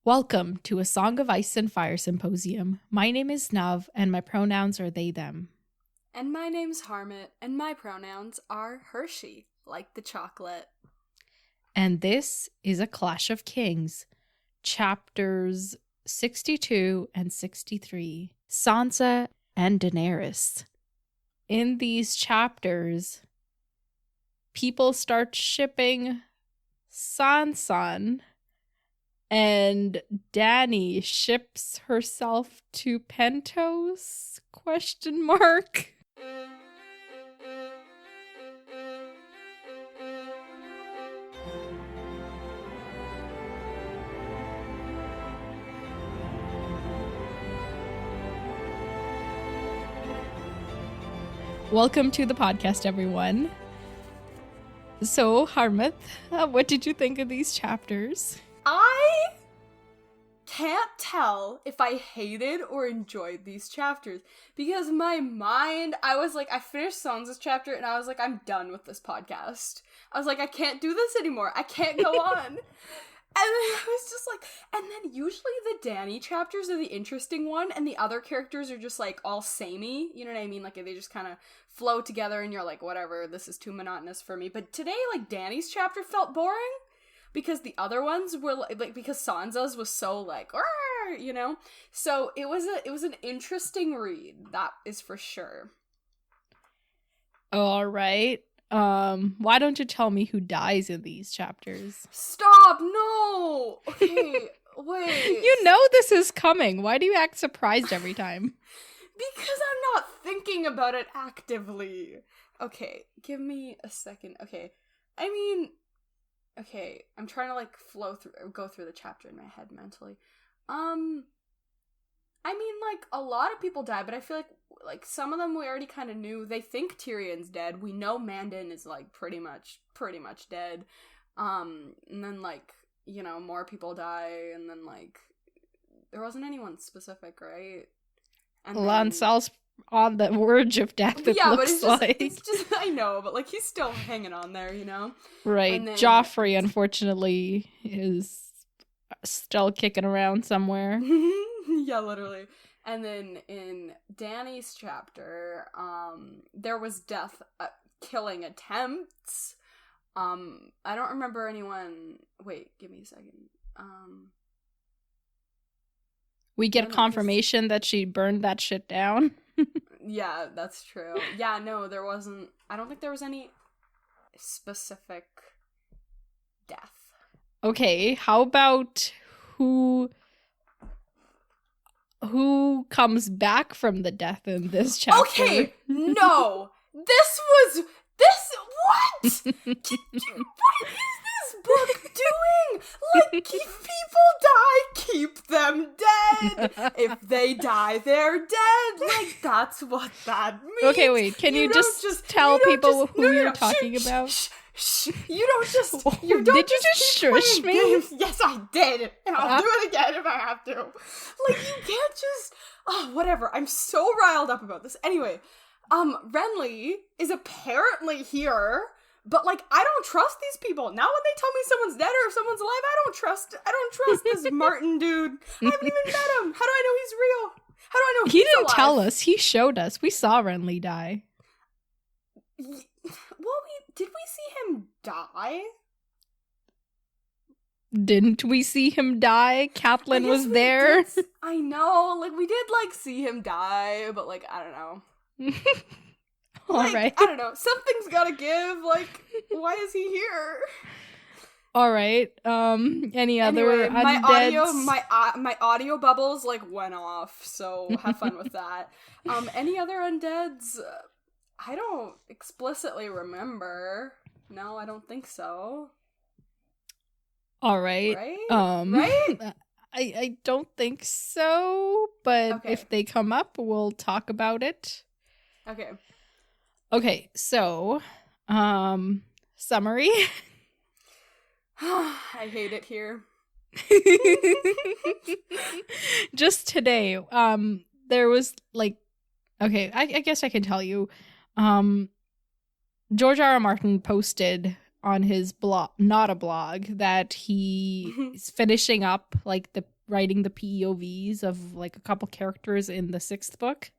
Welcome to a Song of Ice and Fire Symposium. My name is Nav, and my pronouns are they, them. And my name's Harmit, and my pronouns are Hershey, like the chocolate. And this is A Clash of Kings, chapters 62 and 63, Sansa and Daenerys. In these chapters, people start shipping Sansa, and Dany ships herself to Pentos? ? Welcome to the podcast, everyone. So, Harmith, what did you think of these chapters? I can't tell if I hated or enjoyed these chapters because my mind, I finished Sansa's chapter and I was like, I'm done with this podcast. I was like, I can't do this anymore. I can't go on. And then I was just like, and then usually the Dany chapters are the interesting one and the other characters are just like all samey, you know what I mean? Like they just kind of flow together and you're like, whatever, this is too monotonous for me. But today, like Dany's chapter felt boring. Because the other ones were like because Sansa's was so like, you know? So it was an interesting read, that is for sure. All right. Why don't you tell me who dies in these chapters? Stop, no! Okay, wait. You know this is coming. Why do you act surprised every time? Because I'm not thinking about it actively. Okay, give me a second. Okay, Okay, I'm trying to like go through the chapter in my head mentally. Like a lot of people die, but I feel like some of them we already kind of knew. They think Tyrion's dead. We know Mandon is like pretty much dead. And then like, you know, more people die, and then like there wasn't anyone specific, right? And Lancel's on the verge of death, it looks like. It's just, I know, but like he's still hanging on there, you know? Right. Then, Joffrey, unfortunately, is still kicking around somewhere. Yeah, literally. And then in Dany's chapter, there was death killing attempts. I don't remember anyone. Wait, give me a second. We get confirmation that she burned that shit down. Yeah, that's true. Yeah, no, there wasn't. I don't think there was any specific death. Okay, how about who comes back from the death in this chapter? Okay, no. What is this book doing? Like, if people die, keep them dead. If they die, they're dead. Like, that's what that means. Okay, wait, can you just tell people who you're talking about? Shh. You don't just shush me? Games. Yes, I did. And I'll do it again if I have to. Like, you can't just... Oh, whatever. I'm so riled up about this. Anyway, Renly is apparently here, but, like, I don't trust these people. Now when they tell me someone's dead or if someone's alive, I don't trust this Martin dude. I haven't even met him. How do I know he's real? How do I know he didn't alive? Tell us. He showed us. We saw Renly die. Well, did we see him die? Didn't we see him die? Catelyn was there. I know. Like, we did, like, see him die, but, like, I don't know. All right. I don't know. Something's gotta give. Like, why is he here? All right. Any other undeads? My audio bubbles like went off. So have fun with that. Any other undeads? I don't explicitly remember. No, I don't think so. All right. Right? I don't think so. But if they come up, we'll talk about it. Okay. Okay, so, summary. I hate it here. Just today, there was, like, okay, I guess I can tell you, George R. R. Martin posted on his blog, not a blog, that he is finishing up, like, the writing the POVs of like a couple characters in the 6th book.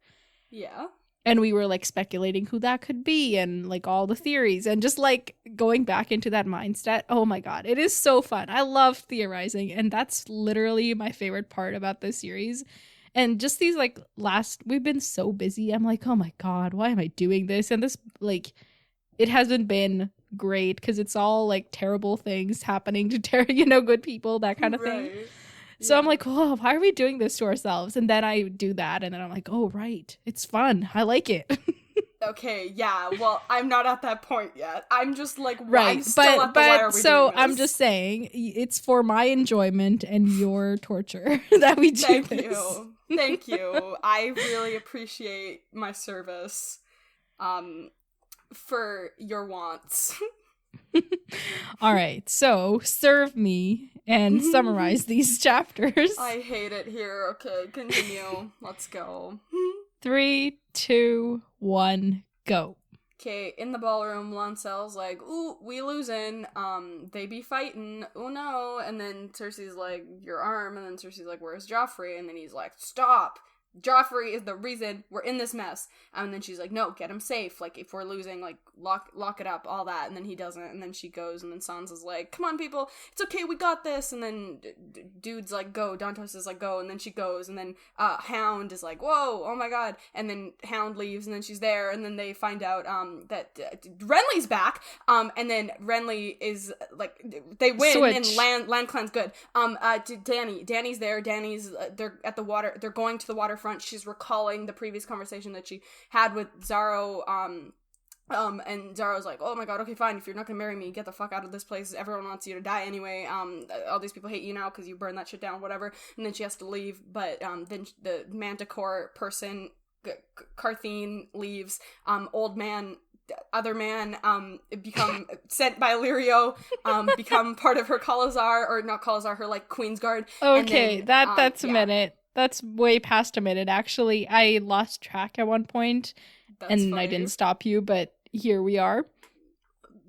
Yeah. And we were like speculating who that could be and like all the theories and just like going back into that mindset. Oh my God, it is so fun. I love theorizing. And that's literally my favorite part about this series. And just these like we've been so busy. I'm like, oh my God, why am I doing this? And this like, it hasn't been great because it's all like terrible things happening to good people, that kind of thing. So I'm like, oh, why are we doing this to ourselves? And then I do that, and then I'm like, oh, right, it's fun. I like it. Okay, yeah. Well, I'm not at that point yet. I'm just like, right, I'm still at the why are we so doing this? I'm just saying, it's for my enjoyment and your torture that we do Thank this. you. Thank you. I really appreciate my service, for your wants. All right, so serve me and summarize these chapters. I hate it here. Okay, continue. Let's go. 3, 2, 1, go. Okay, in the ballroom, Lancel's like, ooh, we losing. They be fighting. Oh no. And then Cersei's like, your arm. And then Cersei's like, where's Joffrey? And then he's like, stop. Joffrey is the reason we're in this mess. And then she's like, no, get him safe. Like, if we're losing, like, lock it up, all that. And then he doesn't. And then she goes, and then Sansa's like, come on, people. It's okay, we got this. And then dude's like, go. Dantos is like, go. And then she goes. And then Hound is like, whoa, oh my God. And then Hound leaves, and then she's there. And then they find out that Renly's back. And then Renly is, like, they win. Switch. And Land Clan's good. Dany's there. Dany's, they're at the water. They're going to the waterfront. She's recalling the previous conversation that she had with Zaro, and Zaro's like, oh my God, okay, fine, if you're not gonna marry me, get the fuck out of this place, everyone wants you to die anyway, all these people hate you now because you burned that shit down, whatever, and then she has to leave, but, then the Manticore person, Carthene, leaves, old man, other man, become sent by Illyrio, become part of her Khalazar, or not Khalazar, her, like, Queen's Guard. Okay, that's a minute. That's way past a minute, actually. I lost track at one point, and funny. I didn't stop you, but here we are.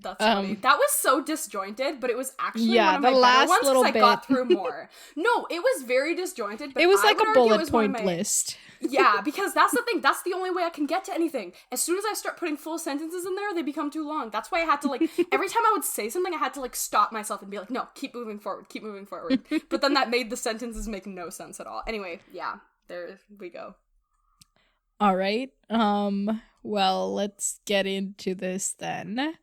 That's funny. That was so disjointed, but it was actually one of my the last better ones little because bit. I got through more. No, it was very disjointed, but it was I like would a argue bullet point list. Yeah, because that's the thing. That's the only way I can get to anything. As soon as I start putting full sentences in there, they become too long. That's why I had to, like, every time I would say something, I had to, like, stop myself and be like, no, keep moving forward. But then that made the sentences make no sense at all. Anyway, yeah, there we go. All right. Well, let's get into this then.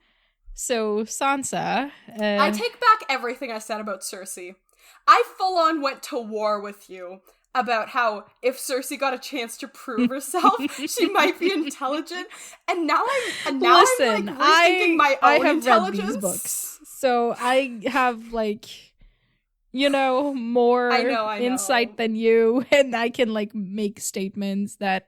So, Sansa... I take back everything I said about Cersei. I full-on went to war with you about how if Cersei got a chance to prove herself, she might be intelligent. And now I'm like rethinking my own have intelligence. Read these books, so I have like, more I know. insight than you, and I can like make statements that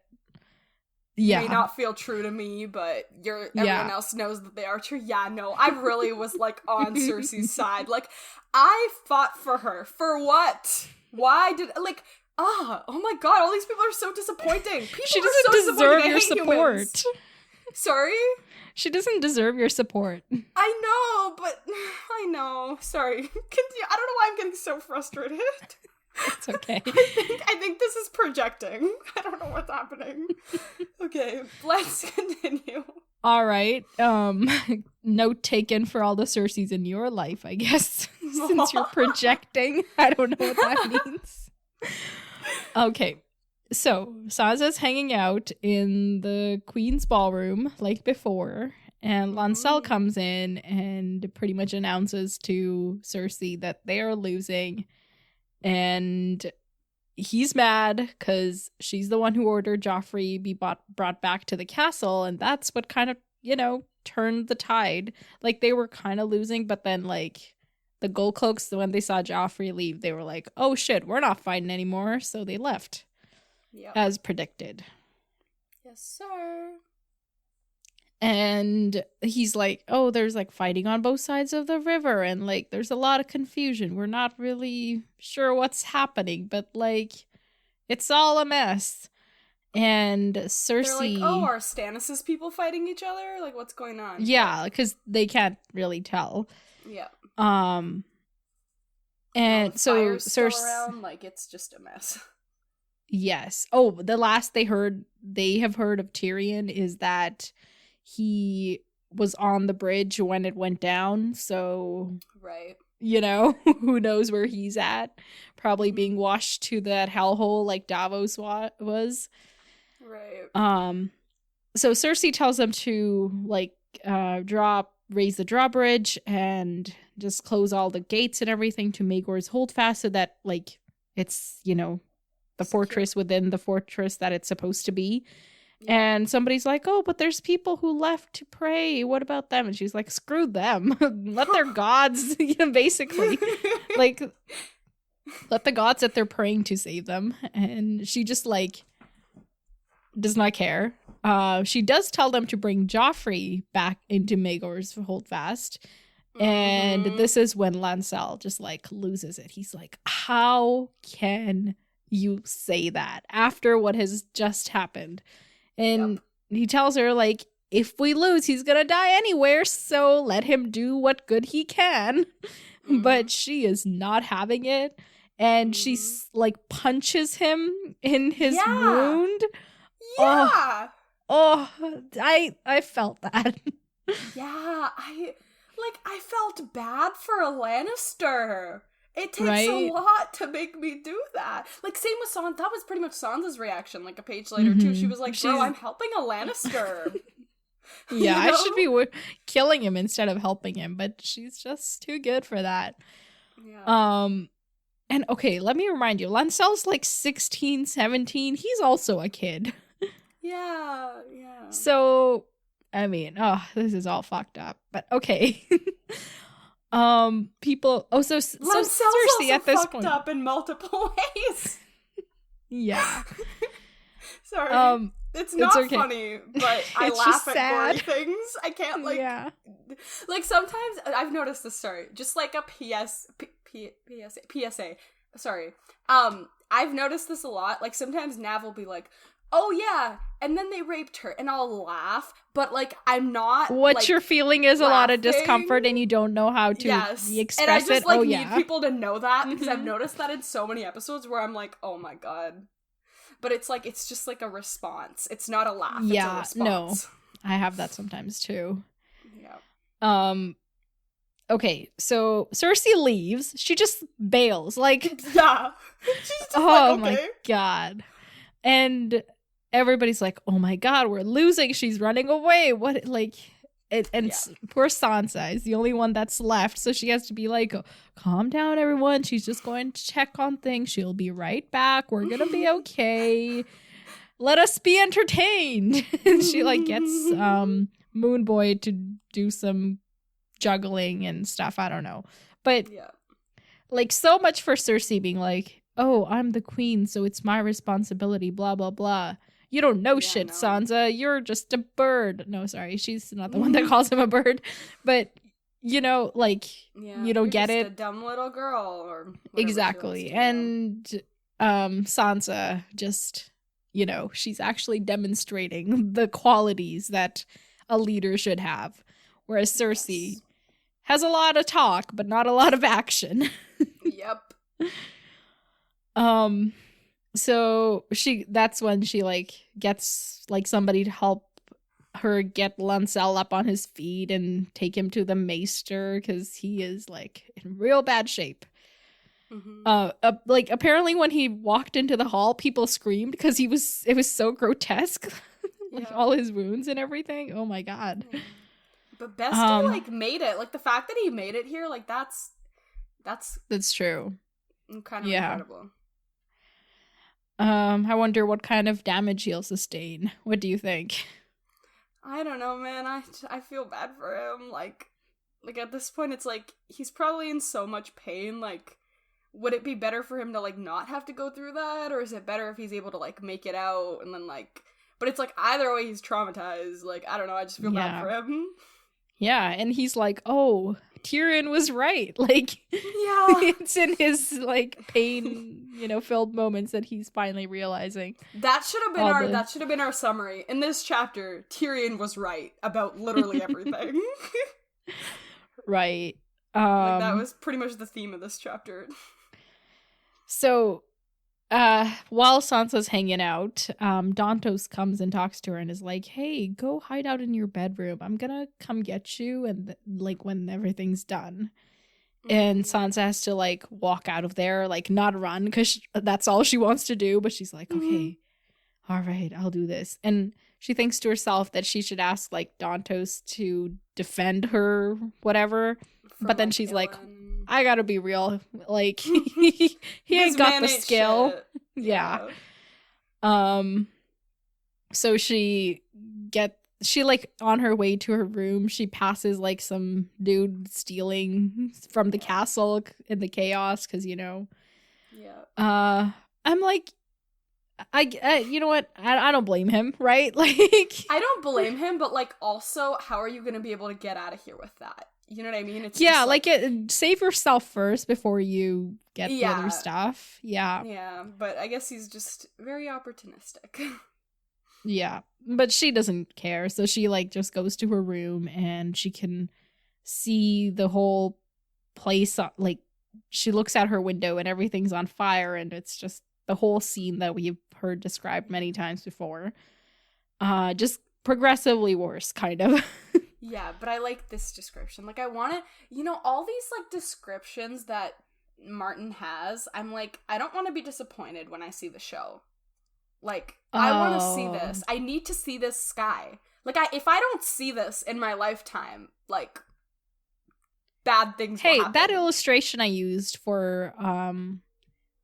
may not feel true to me, but everyone else knows that they are true. Yeah, no, I really was like on Cersei's side. Like, I fought for her. For what? Why did oh my God, all these people are so disappointing. She doesn't deserve your support. Humans. Sorry? She doesn't deserve your support. I know, but I know. Sorry. Continue. I don't know why I'm getting so frustrated. It's okay. I think this is projecting. I don't know what's happening. Okay, let's continue. All right. Note taken for all the Cerseis in your life, I guess. Since you're projecting. I don't know what that means. Okay. So, Sansa's hanging out in the Queen's ballroom like before, and Lancel comes in and pretty much announces to Cersei that they are losing. And he's mad because she's the one who ordered Joffrey be brought back to the castle, and that's what kind of, turned the tide. Like, they were kind of losing, but then, like, the Gold Cloaks, when they saw Joffrey leave, they were like, oh shit, we're not fighting anymore, so they left. Yep. As predicted. Yes, sir. And he's like, oh, there's like fighting on both sides of the river, and like there's a lot of confusion. We're not really sure what's happening, but like it's all a mess. And Cersei, they're like, oh, are Stannis' people fighting each other? Like, what's going on? Yeah, because they can't really tell. Yeah. And the so fire's still Cersei, around, like, it's just a mess. yes. Oh, the last they have heard of Tyrion is that he was on the bridge when it went down. So, Right. who knows where he's at? Probably being washed to that hellhole like Davos was. Right. So Cersei tells them to like raise the drawbridge and just close all the gates and everything to Maegor's holdfast so that like it's, the fortress within the fortress that it's supposed to be. Yeah. And somebody's like, oh, but there's people who left to pray. What about them? And she's like, screw them. Let their gods, basically. Like, let the gods that they're praying to save them. And she just like does not care. She does tell them to bring Joffrey back into Maegor's holdfast. And this is when Lancel just like loses it. He's like, how can you say that after what has just happened? And he tells her like, if we lose, he's gonna die anywhere, so let him do what good he can. But she is not having it, and she like punches him in his wound. Yeah. I felt that. Yeah, I felt bad for a Lannister. It takes a lot to make me do that. Like, same with Sansa. That was pretty much Sansa's reaction, like, a page later, too. She was like, bro, I'm helping a Lannister. Yeah, I should be killing him instead of helping him, but she's just too good for that. Yeah. And, okay, let me remind you, Lancel's, like, 16, 17. He's also a kid. Yeah. So, I mean, this is all fucked up, but okay. People. Oh, so Cersei at this point up in multiple ways. Yeah. Sorry. It's not okay. funny, but I laugh at gory things. I can't like sometimes I've noticed this. Sorry, just like a PSA. Sorry. I've noticed this a lot. Like sometimes Nav will be like, oh yeah, and then they raped her, and I'll laugh, but like I'm not. What you're feeling is laughing. A lot of discomfort, and you don't know how to express it. And I just need people to know that because I've noticed that in so many episodes where I'm like, oh my god, but it's like it's just like a response. It's not a laugh. Yeah, it's a response. No, I have that sometimes too. Yeah. Okay, so Cersei leaves. She just bails. Like, yeah. She's just oh okay. My god, and everybody's like, oh my god, we're losing, she's running away, what, like, poor Sansa is the only one that's left, so she has to be like, oh, calm down everyone, she's just going to check on things, she'll be right back, we're gonna be okay, let us be entertained. And she like gets Moon Boy to do some juggling and stuff, I don't know, but like so much for Cersei being like, oh, I'm the queen, so it's my responsibility, blah, blah, blah. You don't know shit, no. Sansa. You're just a bird. No, sorry. She's not the one that calls him a bird. But, you don't get it. A dumb little girl. Or exactly. And Sansa just, she's actually demonstrating the qualities that a leader should have. Whereas Cersei has a lot of talk, but not a lot of action. Yep. So that's when she like gets like somebody to help her get Lancel up on his feet and take him to the maester because he is like in real bad shape. Like apparently when he walked into the hall, people screamed because it was so grotesque. Like all his wounds and everything. Oh my god. But Besta like made it. Like the fact that he made it here, like that's true. Kind of incredible. I wonder what kind of damage he'll sustain. What do you think? I don't know, man. I feel bad for him. Like at this point, it's like he's probably in so much pain. Like, would it be better for him to like not have to go through that, or is it better if he's able to like make it out and then like? But it's like either way, he's traumatized. Like I don't know. I just feel bad for him. Yeah, and he's like, oh, Tyrion was right. Like, it's in his like pain, filled moments that he's finally realizing. That should have been our summary in this chapter. Tyrion was right about literally everything. Right. Like, that was pretty much the theme of this chapter. So, while Sansa's hanging out, Dantos comes and talks to her and is like, hey, go hide out in your bedroom. I'm gonna come get you and like when everything's done. And Sansa has to like walk out of there, like not run because that's all she wants to do. But she's like, okay, all right, I'll do this. And she thinks to herself that she should ask like Dantos to defend her, whatever. But then she's like, I gotta be real. Like, he ain't got the skill. Yeah. So she like on her way to her room, she passes like some dude stealing from the castle in the chaos because, you know. Yeah. I'm like, you know what? I don't blame him, right? Like, I don't blame him, but like, also, how are you gonna be able to get out of here with that? You know what I mean? It's yeah, like save yourself first before you get the other stuff. Yeah. Yeah, but I guess he's just very opportunistic. Yeah, but she doesn't care, so she like just goes to her room and she can see the whole place. Like, she looks out her window and everything's on fire, and it's just the whole scene that we've heard described many times before. Just progressively worse, kind of. Yeah, but I like this description. Like, I want to, you know, all these, like, descriptions that Martin has, I'm like, I don't want to be disappointed when I see the show. Like, I want to see this. I need to see this sky. Like, if I don't see this in my lifetime, like, bad things will happen. That illustration I used for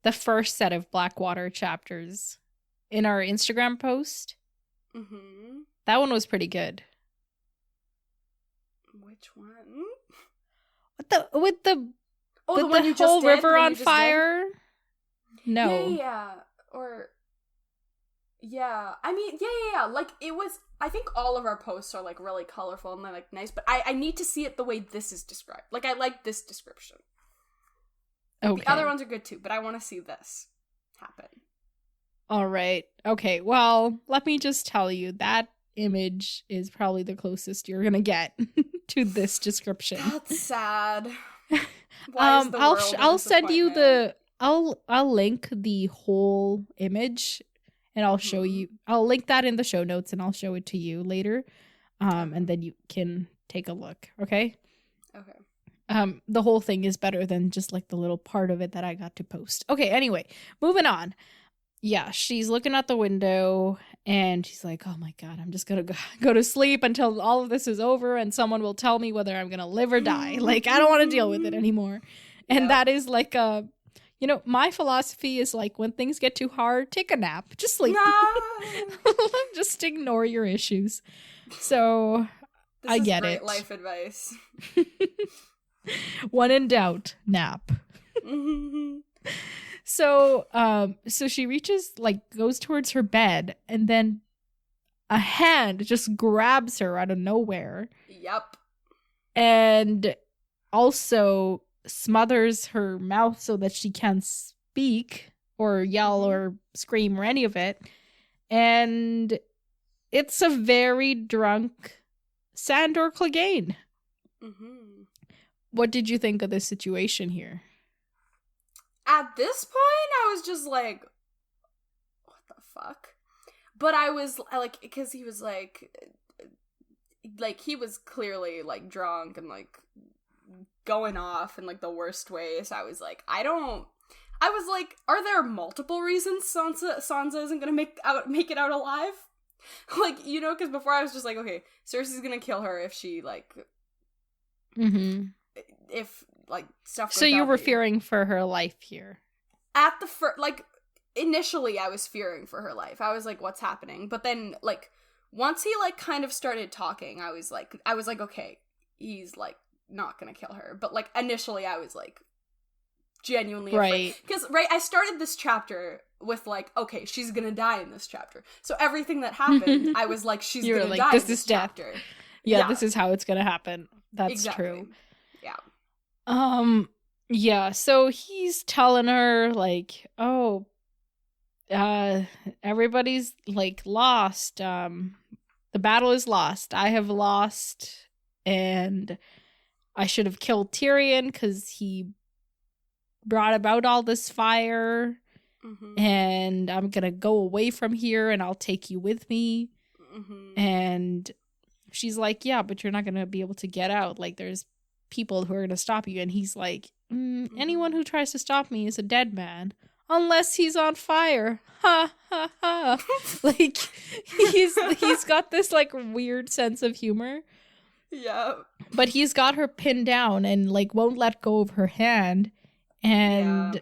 the first set of Blackwater chapters in our Instagram post, that one was pretty good. Which one? With the one you whole just river did, on fire? No. Yeah. Or I mean, yeah. Like, it was, I think all of our posts are like really colorful and they're like nice, but I need to see it the way this is described. Like, I like this description. Okay. The other ones are good too, but I want to see this happen. All right. Okay. Well, let me just tell you that image is probably the closest you're gonna get to this description. That's sad. Why is the world I'll send you I'll link the whole image and I'll show you. I'll link that in the show notes and I'll show it to you later. And then you can take a look. Okay. The whole thing is better than just like the little part of it that I got to post. Okay. Anyway, moving on. Yeah, she's looking out the window and she's like, oh my God, I'm just going to go to sleep until all of this is over and someone will tell me whether I'm going to live or die. Like, I don't want to deal with it anymore. And that is like you know, my philosophy is like, when things get too hard, take a nap. Just sleep. No. Just ignore your issues. So I get it. Life advice. When in doubt, nap. So she reaches, like, goes towards her bed, and then a hand just grabs her out of nowhere. Yep. And also smothers her mouth so that she can't speak or yell or scream or any of it. And it's a very drunk Sandor Clegane. What did you think of this situation here? At this point, I was just like, what the fuck? But I was, like, because he was, like, he was clearly, like, drunk and, like, going off in, like, the worst way. So I was like, I was like, are there multiple reasons Sansa isn't gonna make it out alive? Like, you know, because before I was just like, okay, Cersei's gonna kill her if she, like, if, like, stuff goes so you were badly. fearing for her life here. At the first, like, initially I was fearing for her life. I was like, what's happening? But then, like, once he, like, kind of started talking, I was like, okay, he's, like, not gonna kill her. But, like, initially I was, like, genuinely afraid. Because, I started this chapter with, like, okay, she's gonna die in this chapter. So everything that happened, I was like, she's gonna die in this chapter. Yeah, this is how it's gonna happen. That's true. Yeah. Yeah, so he's telling her, like, oh, everybody's, like, lost. The battle is lost. I have lost. And I should have killed Tyrion because he brought about all this fire. Mm-hmm. And I'm gonna go away from here and I'll take you with me. Mm-hmm. And she's like, yeah, but you're not gonna be able to get out. Like, there's people who are gonna stop you. And he's like, anyone who tries to stop me is a dead man. Unless he's on fire. Ha ha ha. Like, he's got this like weird sense of humor. Yeah. But he's got her pinned down and like won't let go of her hand. And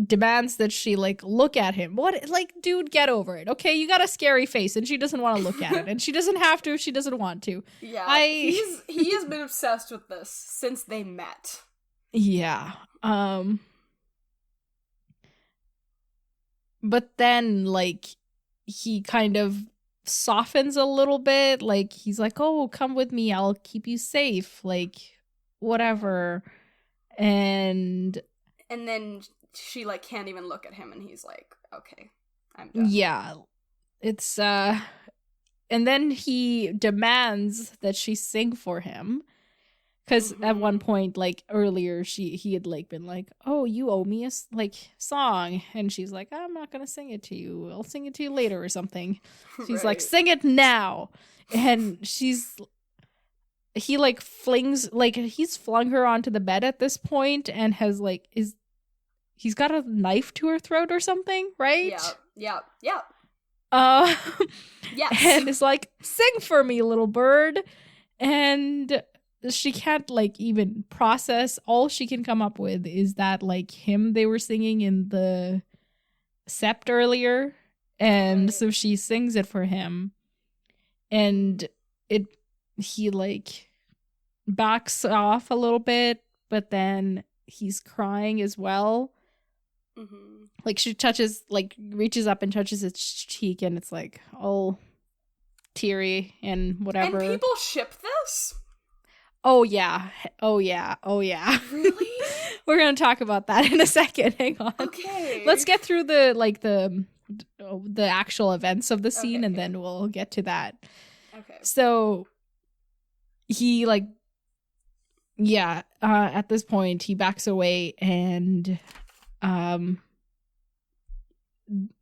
demands that she like look at him. What, like, dude, get over it. Okay, you got a scary face and she doesn't want to look at it, and she doesn't have to if she doesn't want to. Yeah, he has been obsessed with this since they met. Yeah. But then like he kind of softens a little bit. Like, he's like, oh, come with me, I'll keep you safe, like whatever. And then she like can't even look at him, and he's like, okay, I'm done. Yeah. It's and then he demands that she sing for him. Because at one point, like earlier, he had like been like, oh, you owe me a like song. And she's like, I'm not gonna sing it to you, I'll sing it to you later or something. She's like, sing it now. And he like flings, like he's flung her onto the bed at this point and has like he's got a knife to her throat or something, right? Yeah. Yes. And it's like, sing for me, little bird. And she can't like even process. All she can come up with is that like hymn they were singing in the sept earlier. And so she sings it for him. And he like backs off a little bit, but then he's crying as well. Mm-hmm. Like, she reaches up and touches his cheek, and it's like, oh, teary and whatever. And people ship this? Oh yeah. Really? We're gonna talk about that in a second. Hang on. Okay. Let's get through the actual events of the scene, and then we'll get to that. Okay. So he at this point he backs away, and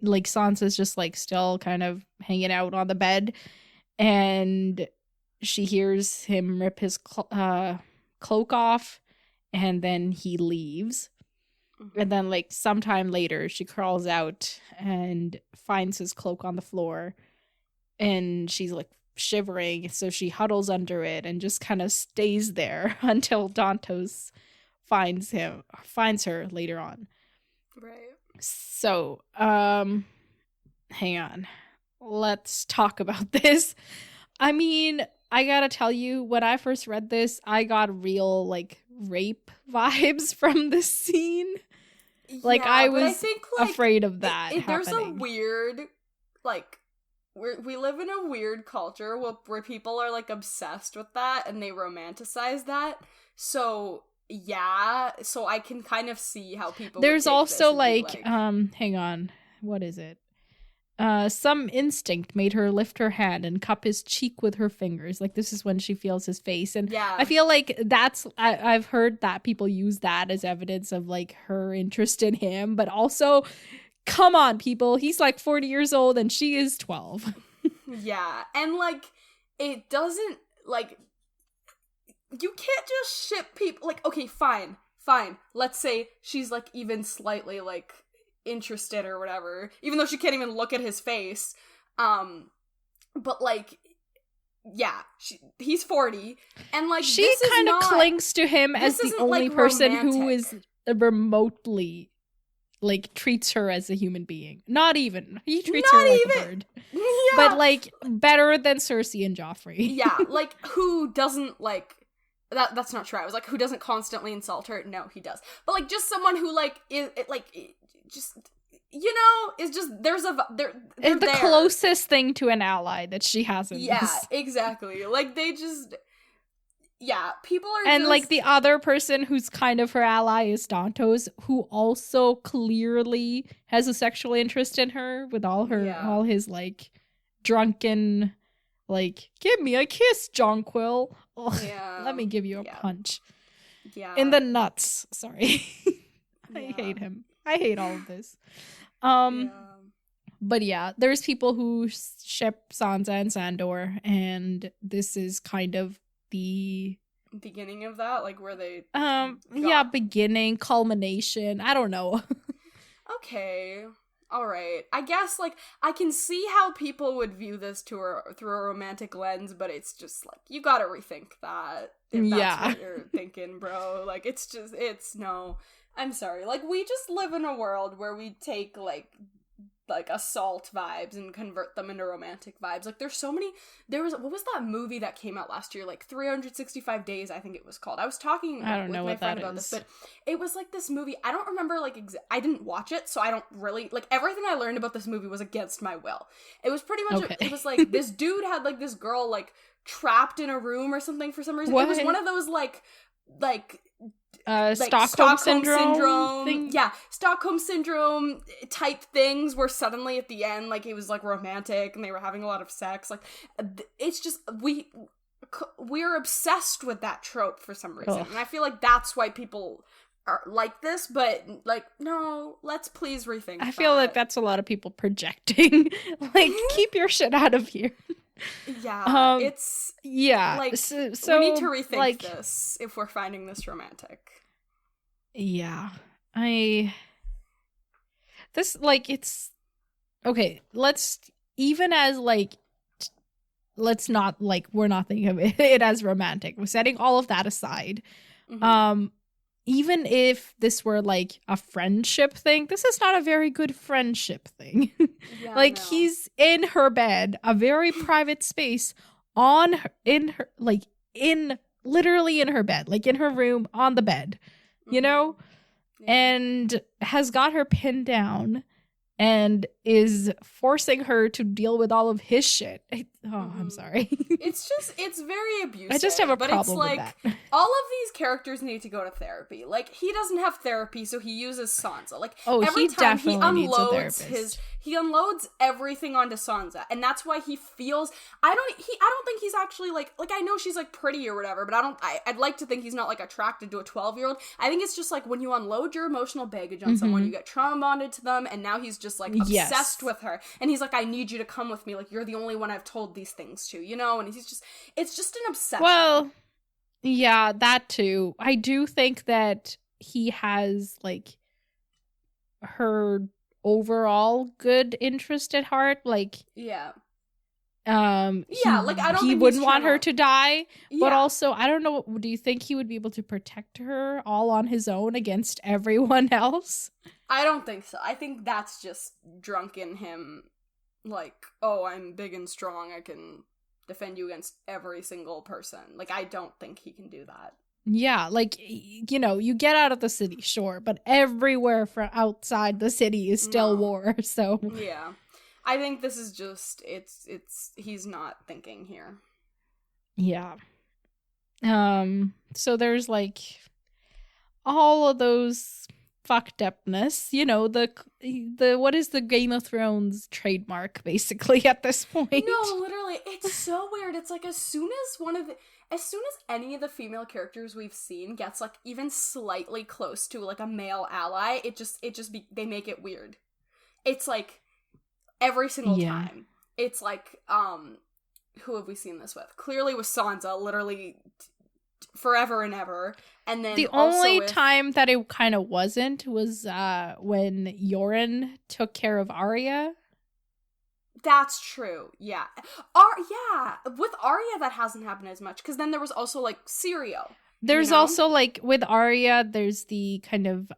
like Sansa's just like still kind of hanging out on the bed, and she hears him rip his cloak off, and then he leaves. And then like sometime later she crawls out and finds his cloak on the floor, and she's like shivering, so she huddles under it and just kind of stays there until Dantos finds her later on. Right. So, hang on. Let's talk about this. I mean, I gotta tell you, when I first read this, I got real, like, rape vibes from this scene. Like, I was afraid of that happening. There's a weird, like, we live in a weird culture where people are, like, obsessed with that, and they romanticize that. So yeah, so I can kind of see how people There's would take also this like hang on, what is it? Some instinct made her lift her hand and cup his cheek with her fingers. Like, this is when she feels his face. And yeah. I feel like I've heard that people use that as evidence of like her interest in him, but also, come on, people, he's like 40 years old and she is 12. Yeah, and like, it doesn't, like, you can't just ship people, like, okay, fine, let's say she's, like, even slightly, like, interested or whatever, even though she can't even look at his face, but, like, yeah, he's 40, and, like, she kind of clings to him as the only like, person romantic. Who is remotely, like, treats her as a human being. Not even. He treats her like a bird. Yeah. But, like, better than Cersei and Joffrey. Yeah, like, who doesn't, like, that's not true. I was like, who doesn't constantly insult her? No, he does. But, like, just someone who, like, just, you know, is just, they're the there. Closest thing to an ally that she has in Yeah, this. exactly. Like, they just, yeah, people are and, like, the other person who's kind of her ally is Dantos, who also clearly has a sexual interest in her with all his, like, drunken, Like, give me a kiss, Jonquil. Ugh, Yeah. let me give you a Yeah. punch. Yeah. In the nuts. Sorry. I Yeah. hate him. I hate all of this. Yeah. But yeah, there's people who ship Sansa and Sandor, and this is kind of the beginning of that, like where they yeah, beginning, culmination. I don't know. Okay. All right. I guess like I can see how people would view this through a romantic lens, but it's just like you got to rethink that if that's what you're thinking, bro. Like it's no. I'm sorry. Like we just live in a world where we take like assault vibes and convert them into romantic vibes. Like there's so many. What was that movie that came out last year? Like 365 Days, I think it was called. I was talking with my friend about this, but it was like this movie. I don't remember like I didn't watch it, so I don't really like everything I learned about this movie was against my will. It was pretty much it was like this dude had like this girl like trapped in a room or something for some reason. What? It was one of those like Stockholm syndrome thing? Yeah, Stockholm syndrome type things where suddenly at the end like it was like romantic and they were having a lot of sex. Like it's just we're obsessed with that trope for some reason. And I feel like that's why people are like this, but like no, let's please rethink I feel like that's a lot of people projecting. Like keep your shit out of here. Yeah, it's like so we need to rethink this if we're finding this romantic. Yeah, it's okay. Let's not like we're not thinking of it as romantic. We're setting all of that aside. Mm-hmm. Even if this were like a friendship thing, this is not a very good friendship thing. Yeah, like no. He's in her bed, a very private space literally in her bed, like in her room on the bed, you know, and has got her pinned down and is forcing her to deal with all of his shit. I'm sorry. It's very abusive. I just have a problem with that. All of these characters need to go to therapy. Like, he doesn't have therapy, so he uses Sansa. Like, every time he unloads he unloads everything onto Sansa, and that's why he feels. I don't think he's actually like I know she's like pretty or whatever, but I'd like to think he's not like attracted to a 12-year-old. I think it's just like when you unload your emotional baggage on someone, you get trauma bonded to them, and now he's just like obsessed with her, and he's like, I need you to come with me. Like, you're the only one I've told these things to, you know. And it's just an obsession. Well, yeah, that too. I do think that he has like her overall good interest at heart. Like, like I don't. He wouldn't want her to die, but also I don't know. Do you think he would be able to protect her all on his own against everyone else? I don't think so. I think that's just drunk in him. Like, oh, I'm big and strong. I can defend you against every single person. Like, I don't think he can do that. Yeah, like, you know, you get out of the city, sure, but everywhere from outside the city is still war, so. Yeah. I think this is just, he's not thinking here. Yeah. So there's, like, all of those fucked upness, you know, the what is the Game of Thrones trademark basically at this point? No, literally, it's so weird. It's like as soon as any of the female characters we've seen gets like even slightly close to like a male ally, they make it weird. It's like every single time. It's like who have we seen this with? Clearly with Sansa, literally forever and ever. And then the only time that it kind of wasn't was when Yoren took care of Arya. That's true. Yeah. With Arya that hasn't happened as much, because then there was also like Syrio. There's also like with Arya, there's the kind of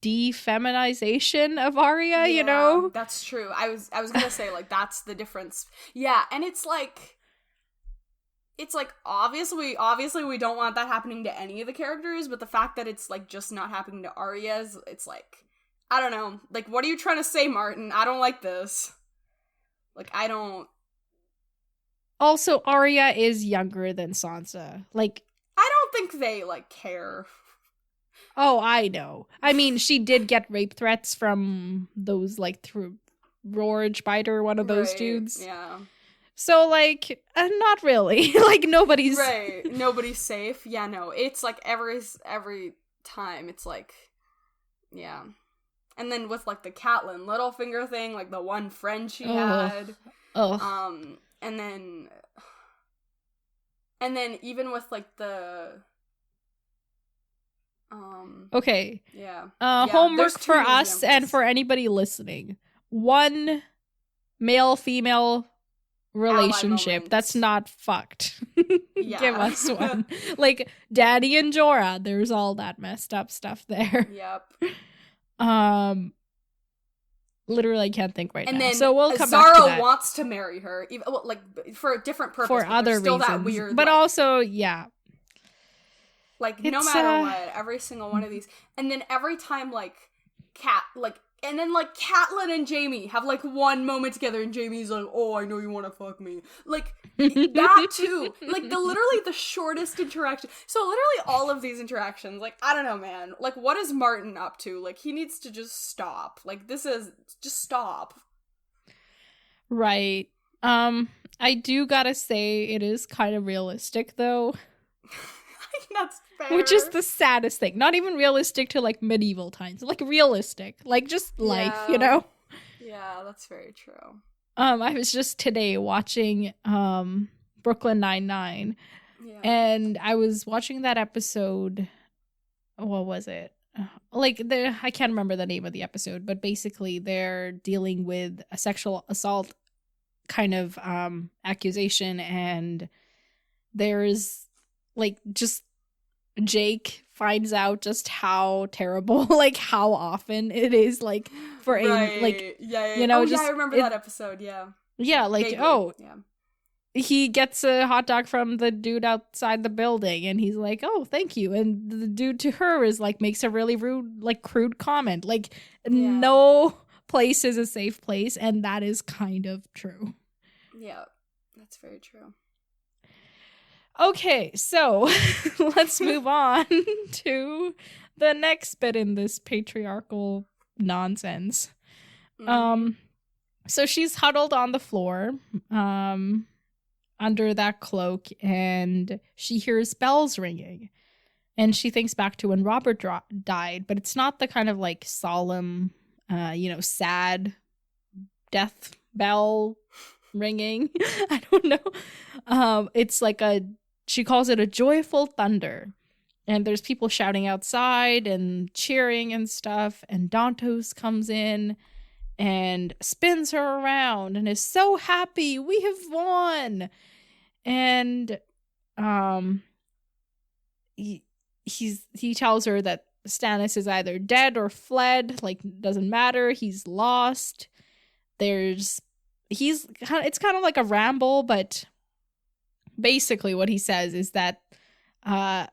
defeminization of Arya, you know? That's true. I was gonna say like that's the difference. Yeah, and it's like obviously we don't want that happening to any of the characters, but the fact that it's like just not happening to Arya, it's like, I don't know. Like, what are you trying to say, Martin? I don't like this. Like, I don't. Also, Arya is younger than Sansa. Like, I don't think they like care. Oh, I know. I mean, she did get rape threats from those like through George Biter, one of those dudes. Yeah. So, like, not really. Like, nobody's... Right. Nobody's safe. Yeah, no. It's, like, every time, it's, like... Yeah. And then with, like, the Catelyn Littlefinger thing, like, the one friend she had. Oh. And then even with, like, the... Okay. Yeah. Homework for us and for anybody listening. One male-female relationship that's not fucked. Give us one. Like, Daddy and Jorah, there's all that messed up stuff there. Yep. Literally, I can't think right and now. Then so we'll come Zara back to that. wants to marry her, even, well, like, for a different purpose, for other still reasons. That weird, but like, also, yeah. Like, no matter what, every single one of these. And then every time, like, and then, like, Catelyn and Jaime have, like, one moment together, and Jaime's like, oh, I know you want to fuck me. Like, that, too. Like, literally the shortest interaction. So, literally all of these interactions, like, I don't know, man. Like, what is Martin up to? Like, he needs to just stop. Like, just stop. Right. I do gotta say, it is kind of realistic, though. That's fair. Which is the saddest thing. Not even realistic to, like, medieval times. Like, realistic. Like, just life, you know? Yeah, that's very true. I was just today watching Brooklyn Nine-Nine. Yeah. And I was watching that episode. What was it? Like, I can't remember the name of the episode, but basically they're dealing with a sexual assault kind of accusation, and there's, like, just Jake finds out just how terrible, like, how often it is, like, for a, like, you know, just, I remember that episode, yeah, like, he gets a hot dog from the dude outside the building, and he's like, oh, thank you, and the dude to her is, like, makes a really rude, like, crude comment, like, no place is a safe place, and that is kind of true. Yeah, that's very true. Okay, so let's move on to the next bit in this patriarchal nonsense. So she's huddled on the floor under that cloak, and she hears bells ringing. And she thinks back to when Robert died, but it's not the kind of, like, solemn, sad death bell ringing. I don't know. It's like she calls it a joyful thunder. And there's people shouting outside and cheering and stuff. And Dantos comes in and spins her around and is so happy. We have won. And he tells her that Stannis is either dead or fled. Like, doesn't matter. He's lost. It's kind of like a ramble, but basically what he says is that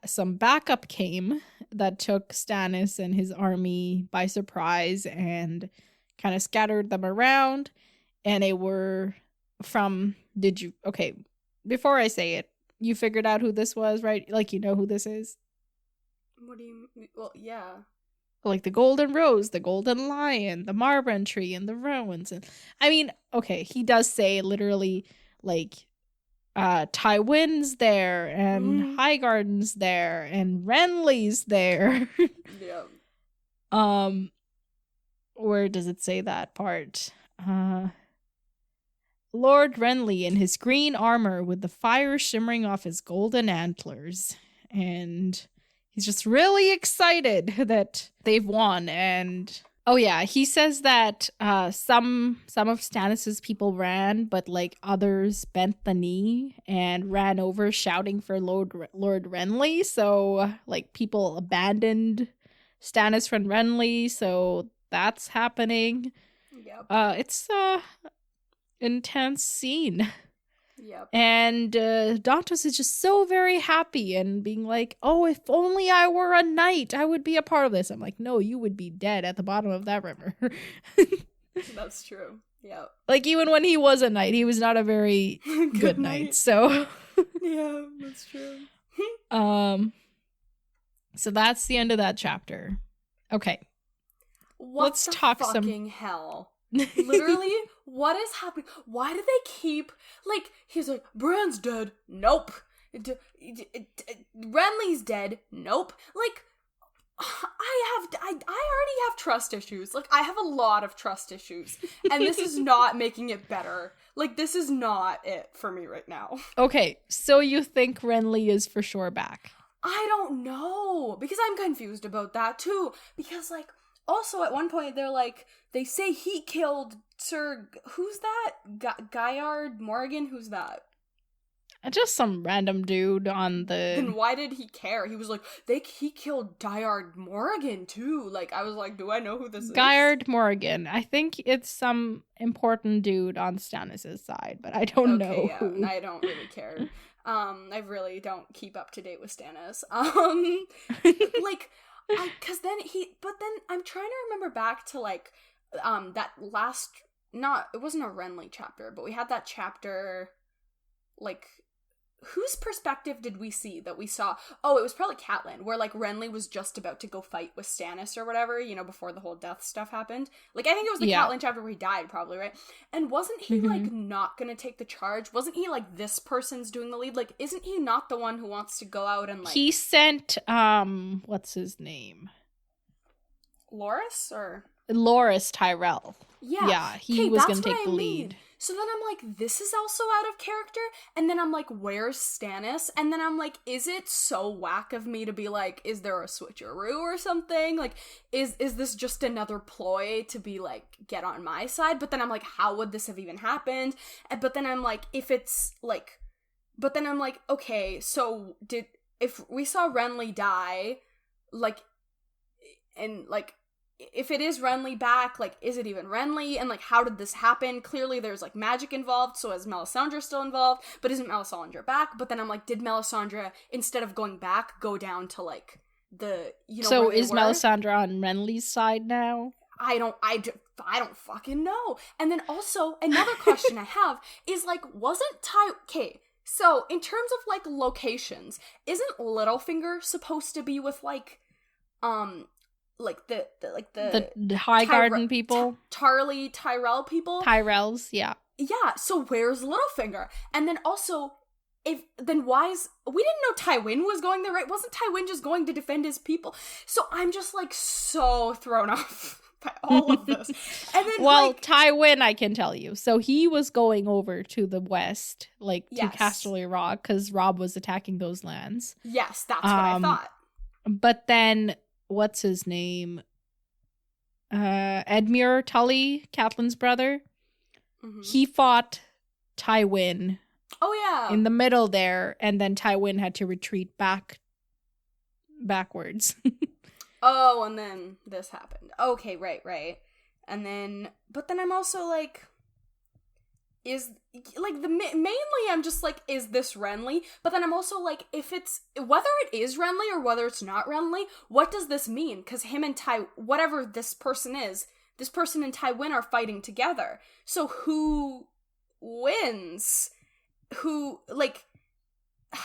some backup came that took Stannis and his army by surprise and kind of scattered them around, and they were from before I say it, you figured out who this was, right? Like, you know who this is? What do you mean? Well, yeah. Like the Golden Rose, the Golden Lion, the Marbrand Tree, and the Rowans. And I mean, okay, he does say literally, like, Tywin's there, and Highgarden's there, and Renly's there. Yeah. Where does it say that part? Lord Renly in his green armor with the fire shimmering off his golden antlers. And he's just really excited that they've won. And oh yeah, he says that some of Stannis's people ran, but, like, others bent the knee and ran over shouting for Lord Renly. So, like, people abandoned Stannis from Renly, so that's happening. Yep. It's intense scene. Yep. And Dantos is just so very happy and being like, oh, if only I were a knight, I would be a part of this. I'm like, no, you would be dead at the bottom of that river. That's true. Yeah. Like, even when he was a knight, he was not a very good knight. So yeah, that's true. So that's the end of that chapter. Okay. Let's talk fucking hell. Literally, what is happening? Why do they keep, like, he's like, Bran's dead. Nope. Renly's dead. Nope. Like, I already have trust issues. Like, I have a lot of trust issues. And this is not making it better. Like, this is not it for me right now. Okay, so you think Renly is for sure back? I don't know. Because I'm confused about that, too. Because, like, also at one point, they're like, they say he killed Sir... Who's that? Guyard Morgan? Who's that? Just some random dude on the... Then why did he care? He was like, he killed Guyard Morgan, too. Like, I was like, do I know who this is? Guyard Morgan. I think it's some important dude on Stannis' side, but I don't know who. I don't really care. I really don't keep up to date with Stannis. Like, because then I'm trying to remember back to, like, that last... It wasn't a Renly chapter, but we had that chapter, like... Whose perspective did we see that we saw? Oh, it was probably Catelyn, where, like, Renly was just about to go fight with Stannis or whatever, you know, before the whole death stuff happened. Like, I think it was the Catelyn chapter where he died, probably, right? And wasn't he, like, not gonna take the charge? Wasn't he, like, this person's doing the lead? Like, isn't he not the one who wants to go out and, like... He sent, what's his name? Loras, or... Loras Tyrell. Yeah. He was gonna take the lead. So then I'm like, this is also out of character? And then I'm like, where's Stannis? And then I'm like, is it so whack of me to be like, is there a switcheroo or something? Like, is this just another ploy to be like, get on my side? But then I'm like, how would this have even happened? But then I'm like, okay, so if we saw Renly die, like, and like, if it is Renly back, like, is it even Renly? And, like, how did this happen? Clearly there's, like, magic involved, so is Melisandre still involved? But isn't Melisandre back? But then I'm like, did Melisandre, instead of going back, go down to, like, the, you know, so is Melisandre on Renly's side now? I don't fucking know. And then also, another question I have is, like, okay, so, in terms of, like, locations, isn't Littlefinger supposed to be with, like, the High Garden people? Tyrell people? Tyrells, yeah. Yeah, so where's Littlefinger? And then also, we didn't know Tywin was going there, right? Wasn't Tywin just going to defend his people? So I'm just, like, so thrown off by all of this. And then, well, like, Tywin, I can tell you. So he was going over to the west, like, to Casterly Rock, because Robb was attacking those lands. Yes, that's what I thought. But then... what's his name? Edmure Tully, Catelyn's brother. Mm-hmm. He fought Tywin. Oh, yeah. In the middle there, and then Tywin had to retreat backwards. Oh, and then this happened. Okay, right. And then, but then I'm also like, mainly I'm just like, is this Renly? But then I'm also like, whether it is Renly or whether it's not Renly, what does this mean? Because him and whatever this person is, this person and Tywin are fighting together. So who wins?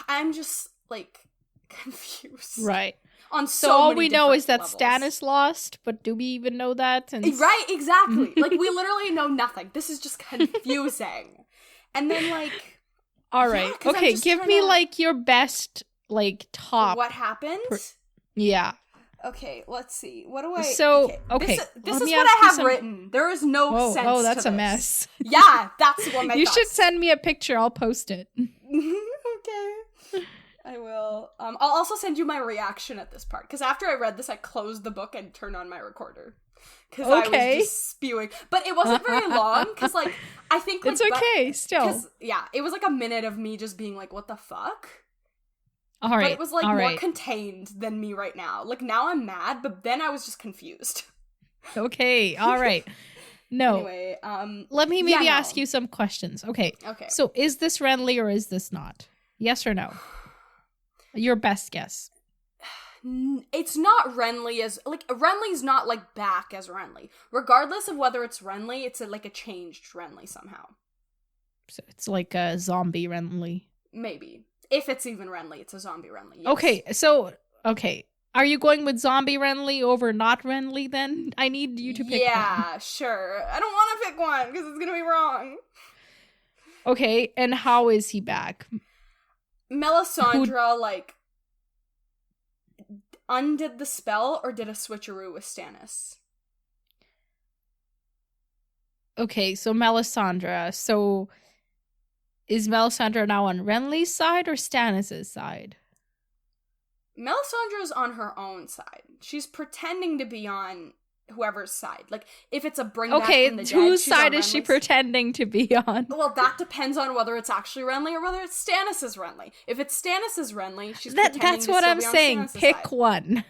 I'm just, like, confused. Right. On so all many we know is that levels. Stannis lost, but do we even know that? Right, exactly. Like, we literally know nothing. This is just confusing. And then, like... All right. Okay, give me, like, your best, like, top... What happened? Yeah. Okay, let's see. What do I... So, okay. This is what I have written. There is no sense Oh, that's to a this. mess. Yeah, that's what my You should send me a picture. I'll post it. Okay. I will. I'll also send you my reaction at this part, because after I read this, I closed the book and turned on my recorder. Because I was just spewing. But it wasn't very long, because, like, I think, like... It's okay, still. Yeah, it was, like, a minute of me just being like, what the fuck? All right. But it was, like, more contained than me right now. Like, now I'm mad, but then I was just confused. Okay, all right. No. Anyway, let me maybe ask you some questions. Okay. So, is this Renly or is this not? Yes or no? Your best guess. It's not Renly Renly's not, like, back as Renly. Regardless of whether it's Renly, it's like a changed Renly somehow. So it's like a zombie Renly. Maybe. If it's even Renly, it's a zombie Renly. Yes. Okay, so, Are you going with zombie Renly over not Renly then? I need you to pick one. Yeah, sure. I don't want to pick one because it's going to be wrong. Okay, and how is he back? Melisandre, like, undid the spell or did a switcheroo with Stannis? Okay, so Melisandre. So is Melisandre now on Renly's side or Stannis' side? Melisandre's on her own side. She's pretending to be on whoever's side. Like, if it's a bring back from the dead, whose she's side on is she Renly's. pretending to be on? Well, that depends on whether it's actually Renly or whether it's Stannis' Renly. If it's Stannis' Renly, she's pretending That's to what still I'm be on saying. Stannis' Pick side. one.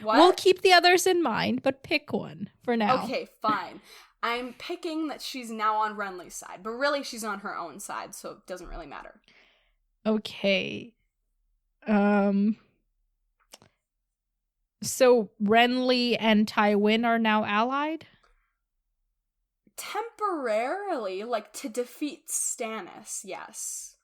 What? We'll keep the others in mind, but pick one for now. Okay, fine. I'm picking that she's now on Renly's side, but really she's on her own side, so it doesn't really matter. Okay. So Renly and Tywin are now allied? Temporarily, like, to defeat Stannis, yes.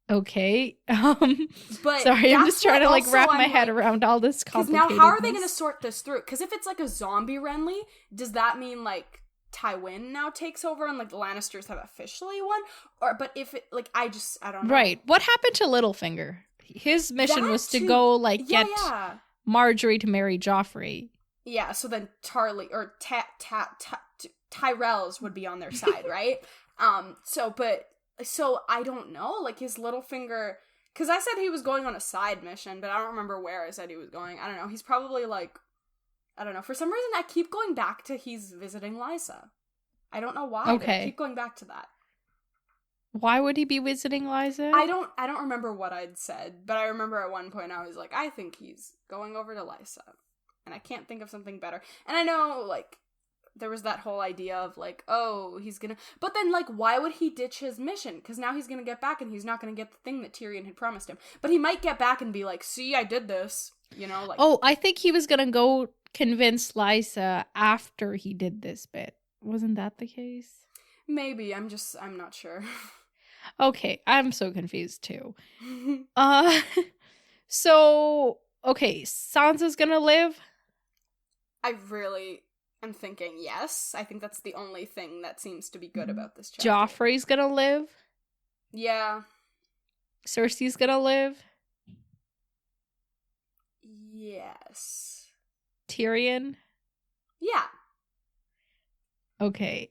Okay. But sorry, I'm just trying to like wrap my head like, around all this because complicated. now, how are they going to sort this through? Because if it's like a zombie Renly, does that mean like Tywin now takes over and like the Lannisters have officially won? Or but if it like I don't know. Right. What happened to Littlefinger? His mission That was to too. go like get Yeah. Marjorie to marry Joffrey. Yeah. So then Tarly or Tyrells would be on their side, right? So I don't know. Like his Littlefinger. Because I said he was going on a side mission, but I don't remember where I said he was going. I don't know. He's probably like, I don't know. For some reason, I keep going back to he's visiting Lysa. I don't know why. Okay. But I keep going back to that. Why would he be visiting Lysa? I don't remember what I'd said, but I remember at one point I was like, I think he's going over to Lysa. And I can't think of something better. And I know, like, there was that whole idea of like, oh, he's gonna... But then, like, why would he ditch his mission? Because now he's gonna get back and he's not gonna get the thing that Tyrion had promised him. But he might get back and be like, see, I did this. You know, like... Oh, I think he was gonna go convince Lysa after he did this bit. Wasn't that the case? Maybe. I'm not sure. Okay, I'm so confused too. So, okay, Sansa's gonna live? I really... I'm thinking yes. I think that's the only thing that seems to be good about this chapter. Joffrey's gonna live? Yeah. Cersei's gonna live? Yes. Tyrion? Yeah. Okay.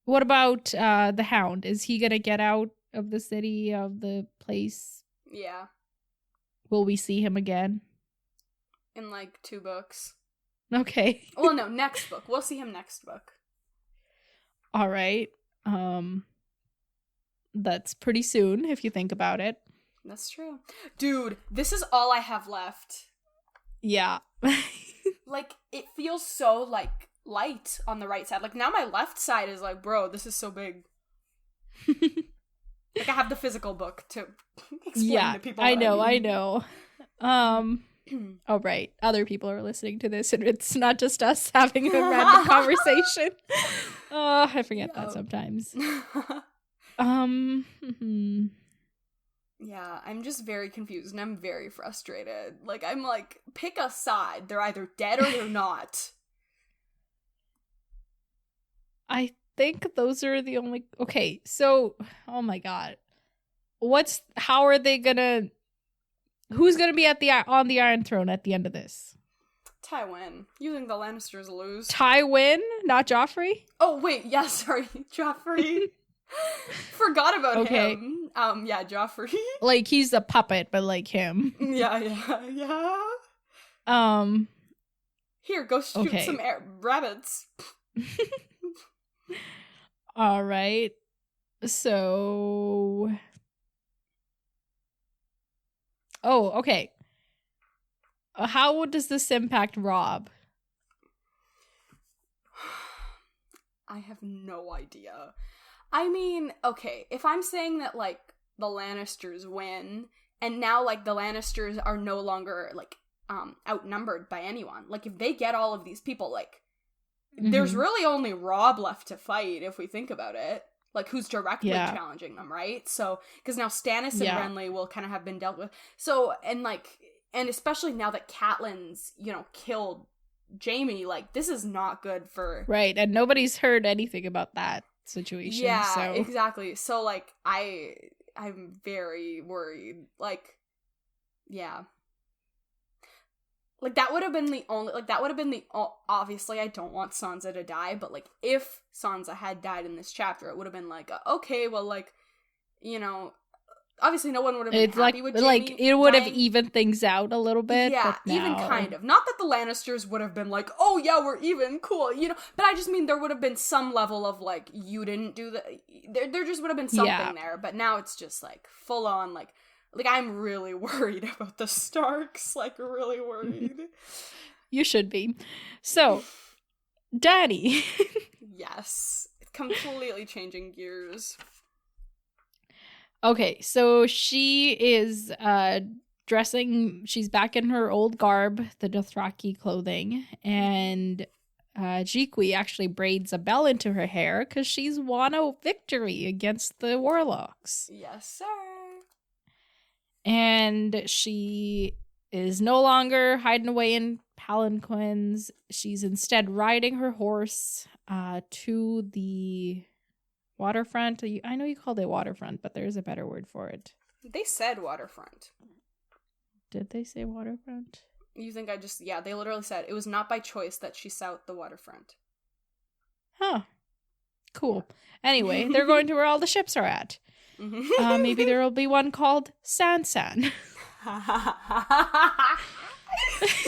What about the Hound? Is he gonna get out of the city, of the place? Yeah. Will we see him again? In like 2 books. Okay. Well, no, next book. We'll see him next book. All right. That's pretty soon if you think about it. That's true. Dude, this is all I have left. Yeah. Like, it feels so, like, light on the right side. Like, now my left side is like, bro, this is so big. Like, I have the physical book to explain to people. I know. All right. Other people are listening to this, and it's not just us having a random conversation. Oh, I forget that sometimes. Yeah, I'm just very confused, and I'm very frustrated. Like, I'm like, pick a side. They're either dead or they're not. I think those are the only... Okay, so... Oh my god. How are they gonna... Who's gonna be on the Iron Throne at the end of this? Tywin. You think the Lannisters lose? Tywin, not Joffrey? Oh, wait, yeah, sorry. Joffrey. Forgot about him. Yeah, Joffrey. Like, he's a puppet, but like him. Yeah. Here, go shoot some rabbits. All right. So... Oh, okay. How does this impact Robb? I have no idea. I mean, okay, if I'm saying that, like, the Lannisters win, and now, like, the Lannisters are no longer, like, outnumbered by anyone. Like, if they get all of these people, like, there's really only Robb left to fight, if we think about it. like who's directly challenging them, right? So because now Stannis and Renly will kind of have been dealt with. So and especially now that Catelyn's killed Jaime, like this is not good for right, and nobody's heard anything about that situation. Yeah, so. exactly. So like I'm very worried. Like, yeah. Like, that would have been the only, obviously, I don't want Sansa to die, but, like, if Sansa had died in this chapter, it would have been, like, okay, well, like, obviously no one would have been happy with Jaime like, it would have dying. evened things out a little bit, yeah, but even kind of. Not that the Lannisters would have been like, oh, yeah, we're even, cool, but I just mean there would have been some level of, like, you didn't do there just would have been something there, but now it's just, like, full on, like, I'm really worried about the Starks. Like, really worried. You should be. So, Dany. Yes. Completely changing gears. Okay, so she is dressing. She's back in her old garb, the Dothraki clothing. And Jiqui actually braids a bell into her hair because she's won a victory against the warlocks. Yes, sir. And she is no longer hiding away in palanquins. She's instead riding her horse to the waterfront. I know you called it waterfront, but there's a better word for it. They said waterfront. Did they say waterfront? You think they literally said it was not by choice that she sought the waterfront. Huh. Cool. Anyway, they're going to where all the ships are at. Maybe there will be one called Sansa. Yeah,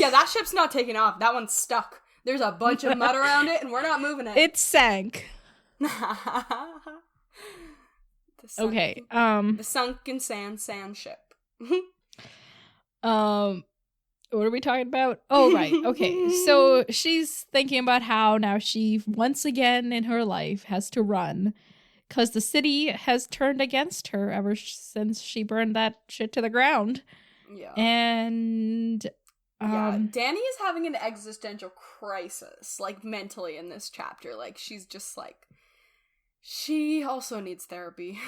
that ship's not taking off. That one's stuck. There's a bunch of mud around it, and we're not moving it. It sank. Okay. The sunken sand ship. What are we talking about? Oh, right. Okay. So she's thinking about how now she once again in her life has to run. Because the city has turned against her ever since she burned that shit to the ground. Yeah. And... Dany is having an existential crisis, like, mentally in this chapter. Like, she's just, like... She also needs therapy.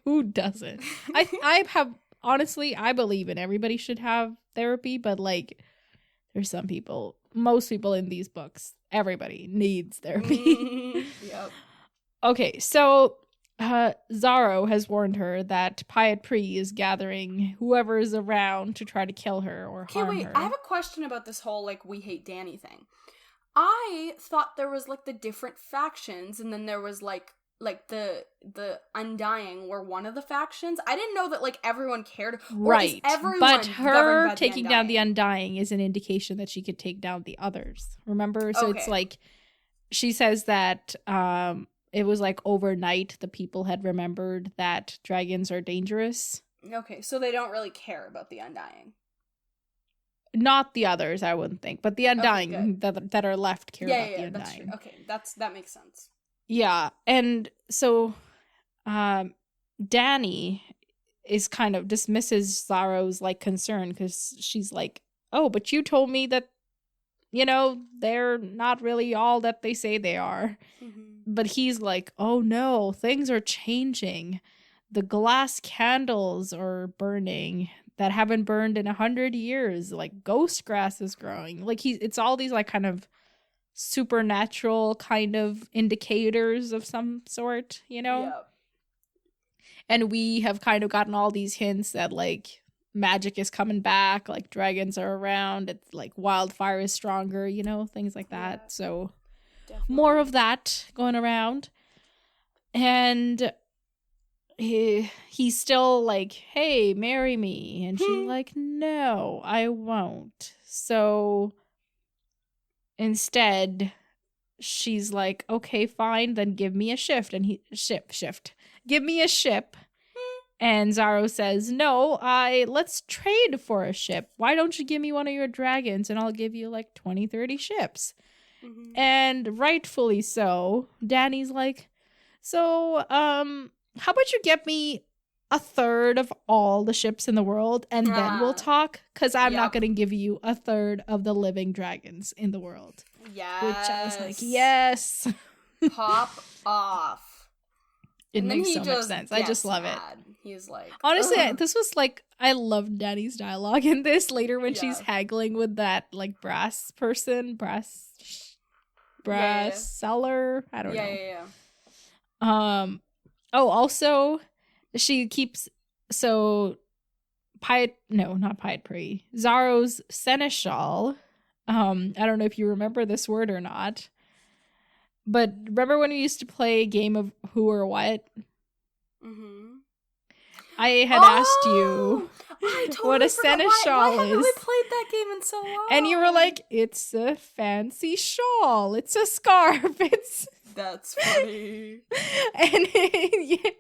Who doesn't? I have... Honestly, I believe in everybody should have therapy, but, like, there's some people... Most people in these books, everybody needs therapy. Yep. Okay, so Zaro has warned her that Pyat Pri is gathering whoever is around to try to kill her or harm her. I have a question about this whole, like, we hate Dany thing. I thought there was, like, the different factions, and then there was, like the Undying were one of the factions. I didn't know that, like, everyone cared. Right, but her taking down the Undying is an indication that she could take down the others. Remember? So okay. It's like, she says that... it was like overnight the people had remembered that dragons are dangerous. Okay, so they don't really care about the Undying. Not the others, I wouldn't think, but the Undying that are left care about the Undying. That's true. Okay, that makes sense. Yeah, and so Dany is kind of dismisses Zaro's like concern because she's like, oh, but you told me that, they're not really all that they say they are. Mm-hmm. But he's like, oh no, things are changing. The glass candles are burning that haven't burned in 100 years. Like, ghost grass is growing. Like, it's all these, like, kind of supernatural kind of indicators of some sort, Yep. And we have kind of gotten all these hints that, like, magic is coming back, like, dragons are around, it's, like, wildfire is stronger, things like that. Yeah. So... Definitely. More of that going around. And he's still like, hey, marry me. And she's like, no, I won't. So instead, she's like, okay, fine, then give me a shift. And shift. Give me a ship. And Zaro says, no, let's trade for a ship. Why don't you give me one of your dragons and I'll give you like 20, 30 ships. Mm-hmm. And rightfully so, Dany's like, so, how about you get me a third of all the ships in the world and then we'll talk? Because I'm not going to give you a third of the living dragons in the world. Yes. Which I was like, yes. Pop off. It and then makes he so much just sense. I just gets love it. mad. He's like, Honestly, ugh. this was like, I loved Danny's dialogue in this later when she's haggling with that like brass person, brass seller. I don't know. Yeah. Oh, also, she keeps not Pied Prey. Zaro's seneschal. I don't know if you remember this word or not, but remember when we used to play a game of Who or What? Mm-hmm. I had asked you I totally what a forgot. seneschal why haven't is. we played that game in so long? And you were like, it's a fancy shawl. It's a scarf. It's That's funny. and yeah.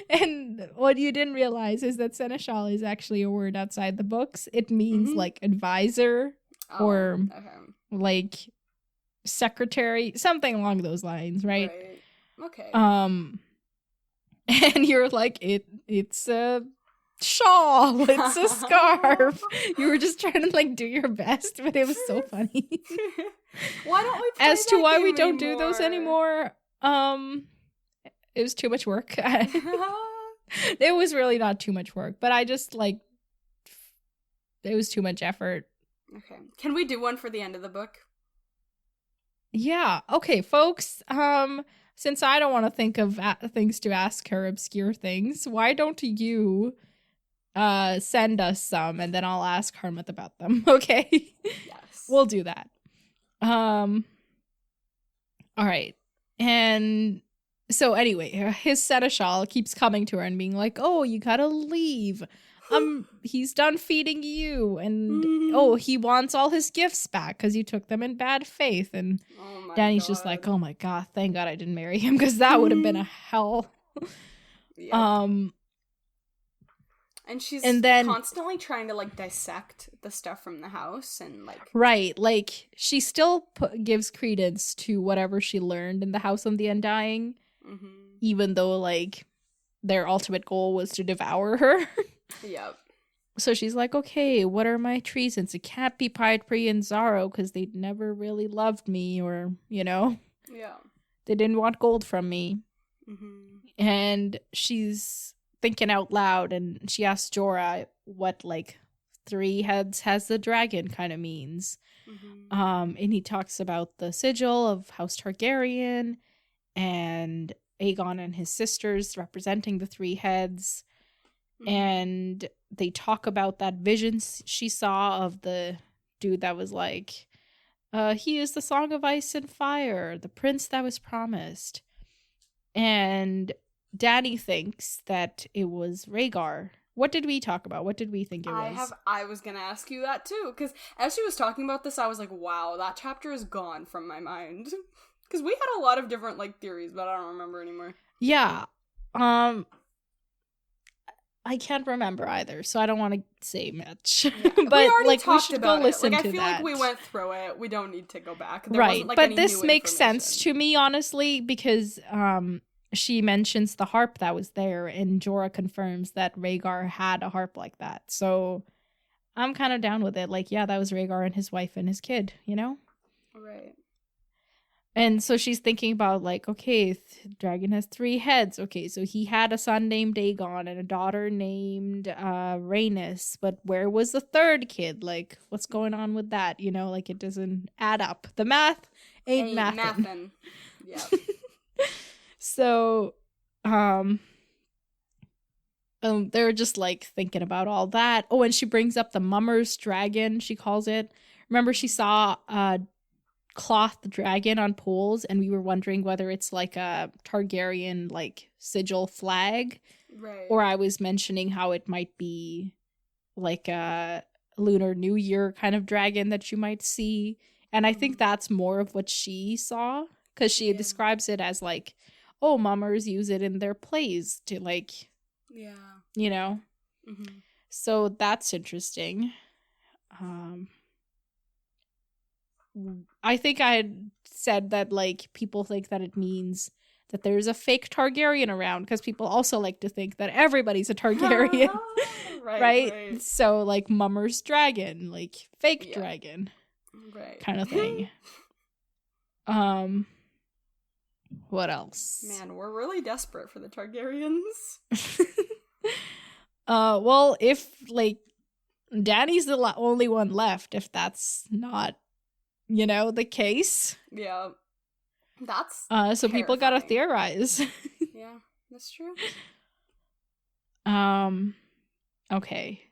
And what you didn't realize is that seneschal is actually a word outside the books. It means like advisor or like secretary, something along those lines, right? Okay. And you're like, it's a shawl, it's a scarf. You were just trying to like do your best, but it was so funny. Why don't we play as to that why game we don't anymore? do those anymore? It was too much work. It was really not too much work, but I just like, it was too much effort. Okay, can we do one for the end of the book? Yeah. Okay, folks. Since I don't want to think of things to ask her, obscure things, why don't you send us some and then I'll ask Harmouth about them, okay? Yes. We'll do that. All right. And so anyway, his seneschal keeps coming to her and being like, "Oh, you gotta leave. He's done feeding you, and he wants all his gifts back because you took them in bad faith." And Danny's just like, "Oh my god, thank God I didn't marry him because that would have been a hell." Yep. And she's constantly trying to like dissect the stuff from the house and like like she still gives credence to whatever she learned in the House of the Undying, even though like their ultimate goal was to devour her. Yep. So she's like, okay, what are my treasons? It can't be Pied Prey and Zaro because they'd never really loved me, or they didn't want gold from me. And she's thinking out loud, and she asks Jorah what like 3 heads has the dragon kind of means. And he talks about the sigil of House Targaryen and Aegon and his sisters representing the 3 heads. And they talk about that vision she saw of the dude that was like, he is the Song of Ice and Fire, the prince that was promised. And Danny thinks that it was Rhaegar. What did we talk about? What did we think it was? I was gonna ask you that too, because as she was talking about this, I was like, wow, that chapter is gone from my mind. Because we had a lot of different like theories, but I don't remember anymore. Yeah. I can't remember either, so I don't want to say much. Yeah. But we should go listen to that. I feel like we went through it. We don't need to go back. Right, but this makes sense to me, honestly, because she mentions the harp that was there, and Jorah confirms that Rhaegar had a harp like that. So I'm kind of down with it. Like, yeah, that was Rhaegar and his wife and his kid, you know? Right. And so she's thinking about, like, okay, dragon has 3 heads. Okay, so he had a son named Aegon and a daughter named Rhaenys. But where was the 3rd kid? Like, what's going on with that? You know, like, it doesn't add up. The math ain't mathin'. Yeah. So, they're just, like, thinking about all that. Oh, and she brings up the Mummer's dragon, she calls it. Remember, she saw cloth dragon on poles, and we were wondering whether it's like a Targaryen like sigil flag, right? Or I was mentioning how it might be like a Lunar New Year kind of dragon that you might see, and I think that's more of what she saw, because she describes it as like, oh, mummers use it in their plays to like, you know. So that's interesting. I think I had said that, like, people think that it means that there's a fake Targaryen around, because people also like to think that everybody's a Targaryen. right? So, like, Mummer's dragon, like, fake dragon. Right. Kind of thing. What else? Man, we're really desperate for the Targaryens. Well, if like Dany's the only one left, if that's not, the case. Yeah. That's so people gotta theorize. Yeah, that's true. Okay.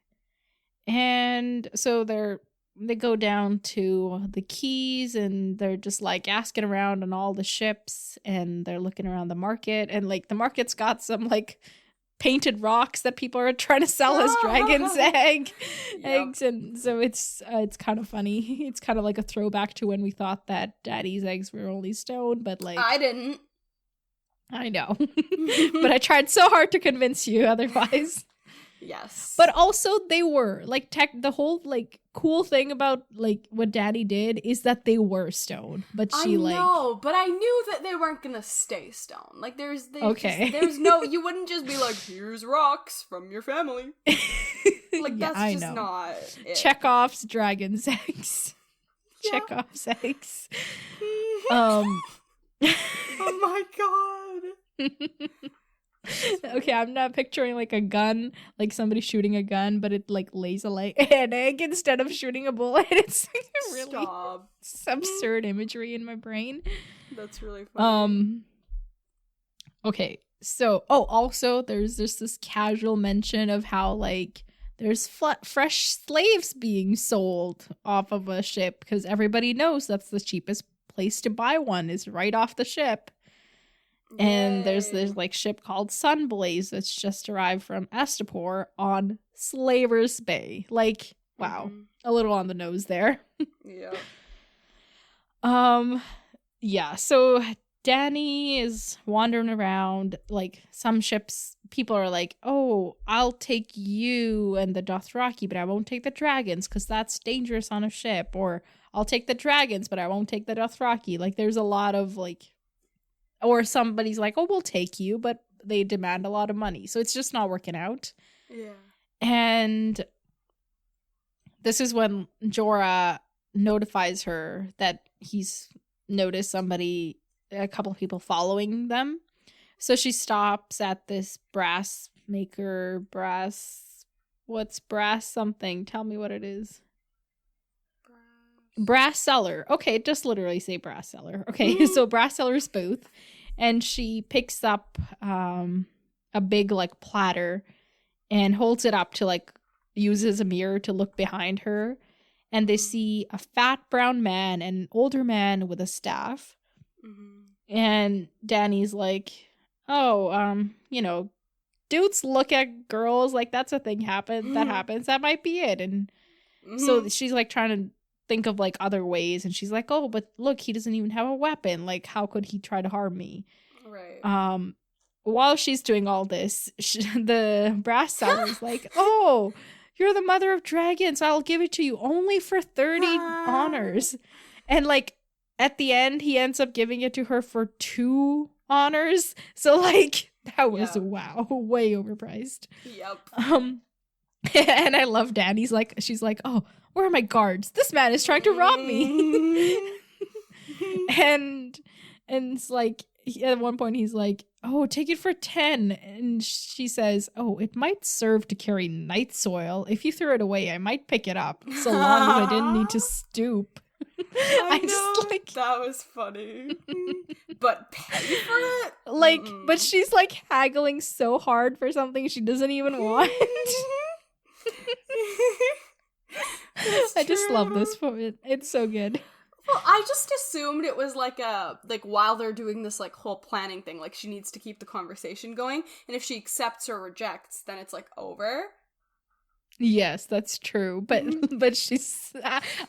And so they go down to the quays and they're just like asking around on all the ships and they're looking around the market and like the market's got some like painted rocks that people are trying to sell as dragon's eggs, and so it's kind of funny. It's kind of like a throwback to when we thought that daddy's eggs were only stone, but like I didn't. I know. But I tried so hard to convince you otherwise. Yes. But also they were like the whole like cool thing about like what Daddy did is that they were stone. But she but I knew that they weren't gonna stay stone. Like there's no, you wouldn't just be like, here's rocks from your family. Like that's just not it. Chekhov's dragon's eggs. Yeah. Chekhov's eggs. Oh my god. Okay, I'm not picturing like a gun, like somebody shooting a gun, but it like lays an egg instead of shooting a bullet. It's like really absurd imagery in my brain. That's really funny. Okay, so also there's just this casual mention of how like there's fresh slaves being sold off of a ship because everybody knows that's the cheapest place to buy one is right off the ship. And there's this like ship called Sunblaze that's just arrived from Astapor on Slaver's Bay. Like, wow, a little on the nose there. Yeah. Yeah. So Dany is wandering around. Like some ships, people are like, "Oh, I'll take you and the Dothraki, but I won't take the dragons because that's dangerous on a ship." Or I'll take the dragons, but I won't take the Dothraki. Like, there's a lot of like. Or somebody's like, oh, we'll take you, but they demand a lot of money. So it's just not working out. Yeah. And this is when Jorah notifies her that he's noticed a couple of people following them. So she stops at this brass something? Tell me what it is. Brass seller. Okay, just literally say brass seller. Okay, so brass seller's booth, and she picks up a big like platter and holds it up to like uses a mirror to look behind her, and they see a fat brown man and an older man with a staff. And Dany's like, oh, dudes look at girls like that's a thing that happens. That might be it. And so she's like trying to think of like other ways, and she's like, oh, but look, he doesn't even have a weapon, like how could he try to harm me? Right. While she's doing all this, the brass seller's like, oh, you're the mother of dragons, I'll give it to you only for 30 honors. And like at the end he ends up giving it to her for 2 honors, so like that was wow, way overpriced. Yep. And I love Dany's like, she's like, oh, where are my guards? This man is trying to rob me. and it's like, at one point he's like, oh, take it for 10. And she says, oh, it might serve to carry night soil. If you threw it away, I might pick it up, so long as I didn't need to stoop. I know, just like that was funny. But pay for it? Like, but she's like haggling so hard for something she doesn't even want. I just love this for it. It's so good. Well, I just assumed it was like while they're doing this like whole planning thing, like she needs to keep the conversation going, and if she accepts or rejects, then it's like over. Yes, that's true. But she's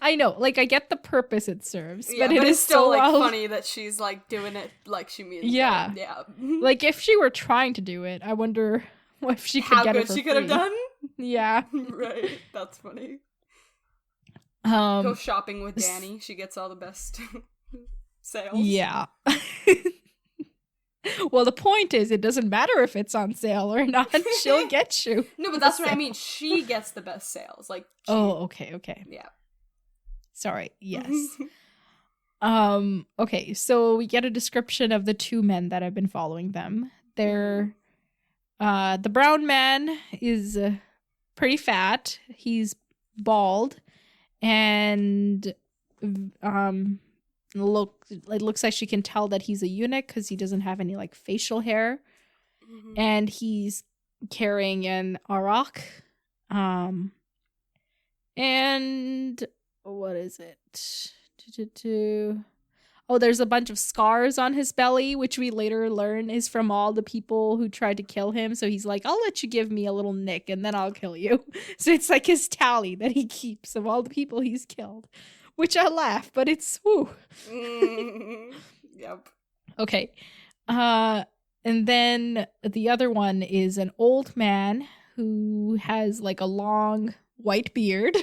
I know, like I get the purpose it serves, but it is still so like funny that she's like doing it like she means yeah. it. Yeah. Like if she were trying to do it, I wonder if she could get it for free. How good she could have done? Yeah. Right. That's funny. Go shopping with Dany. She gets all the best sales. Yeah. Well, the point is, it doesn't matter if it's on sale or not. She'll get you. No, but that's what I mean. She gets the best sales. Like. Oh, okay. Yeah. Sorry. Yes. Okay, so we get a description of the two men that have been following them. They're the brown man is pretty fat. He's bald and it looks like she can tell that he's a eunuch because he doesn't have any like facial hair. And he's carrying an arak. And what is it? Oh, there's a bunch of scars on his belly, which we later learn is from all the people who tried to kill him. So he's like, I'll let you give me a little nick and then I'll kill you. So it's like his tally that he keeps of all the people he's killed, which I laugh, but it's woo. Yep. Okay. And then the other one is an old man who has like a long white beard.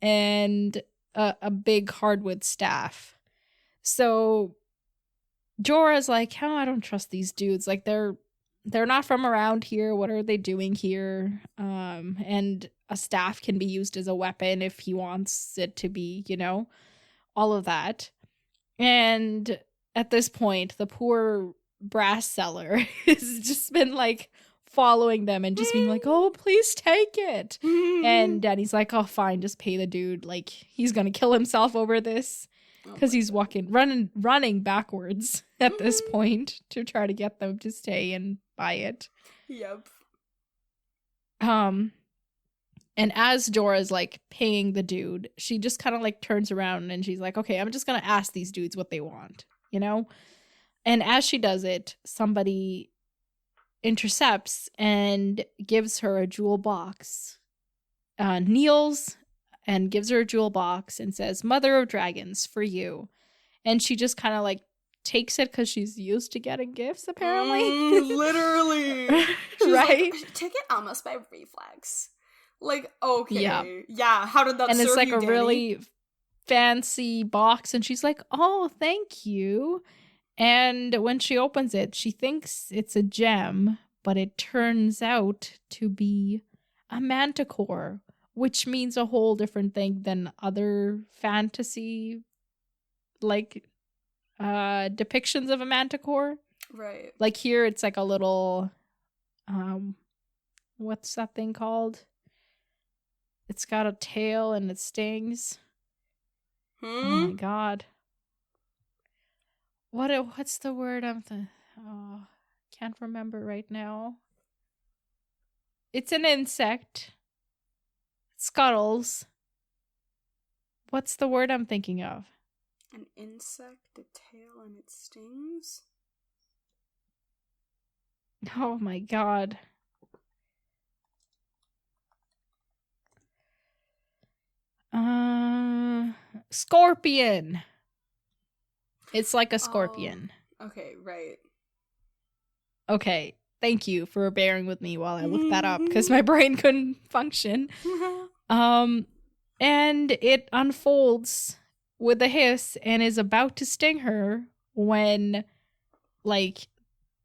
And a big hardwood staff. So Jorah's like, oh, I don't trust these dudes. Like they're not from around here. What are they doing here? And a staff can be used as a weapon if he wants it to be, you know, all of that. And at this point, the poor brass seller has just been like following them and just being like, oh, please take it. And Danny's like, oh, fine, just pay the dude. Like, he's gonna kill himself over this because he's running backwards at this point to try to get them to stay and buy it. Yep. And as Jorah's like paying the dude, she just kind of like turns around and she's like, okay, I'm just gonna ask these dudes what they want, you know? And as she does it, somebody intercepts and gives her a jewel box. Kneels and gives her a jewel box and says, Mother of Dragons, for you. And she just kind of like takes it because she's used to getting gifts, apparently. Literally. Right? Like, take it almost by reflex. Like, okay. Yeah, how did that serve you, And it's like a Danny? really fancy box. And she's like, oh, thank you. And when she opens it, she thinks it's a gem, but it turns out to be a manticore, which means a whole different thing than other fantasy, like, depictions of a manticore. Right. Like here, it's like a little, what's that thing called? It's got a tail and it stings. Oh my god. What's the word can't remember right now. It's an insect. It scuttles. What's the word I'm thinking of? An insect, a tail, and it stings? Oh my god. Scorpion. It's like a scorpion. Oh, okay, right. Okay, thank you for bearing with me while I looked that up because my brain couldn't function. And it unfolds with a hiss and is about to sting her when, like,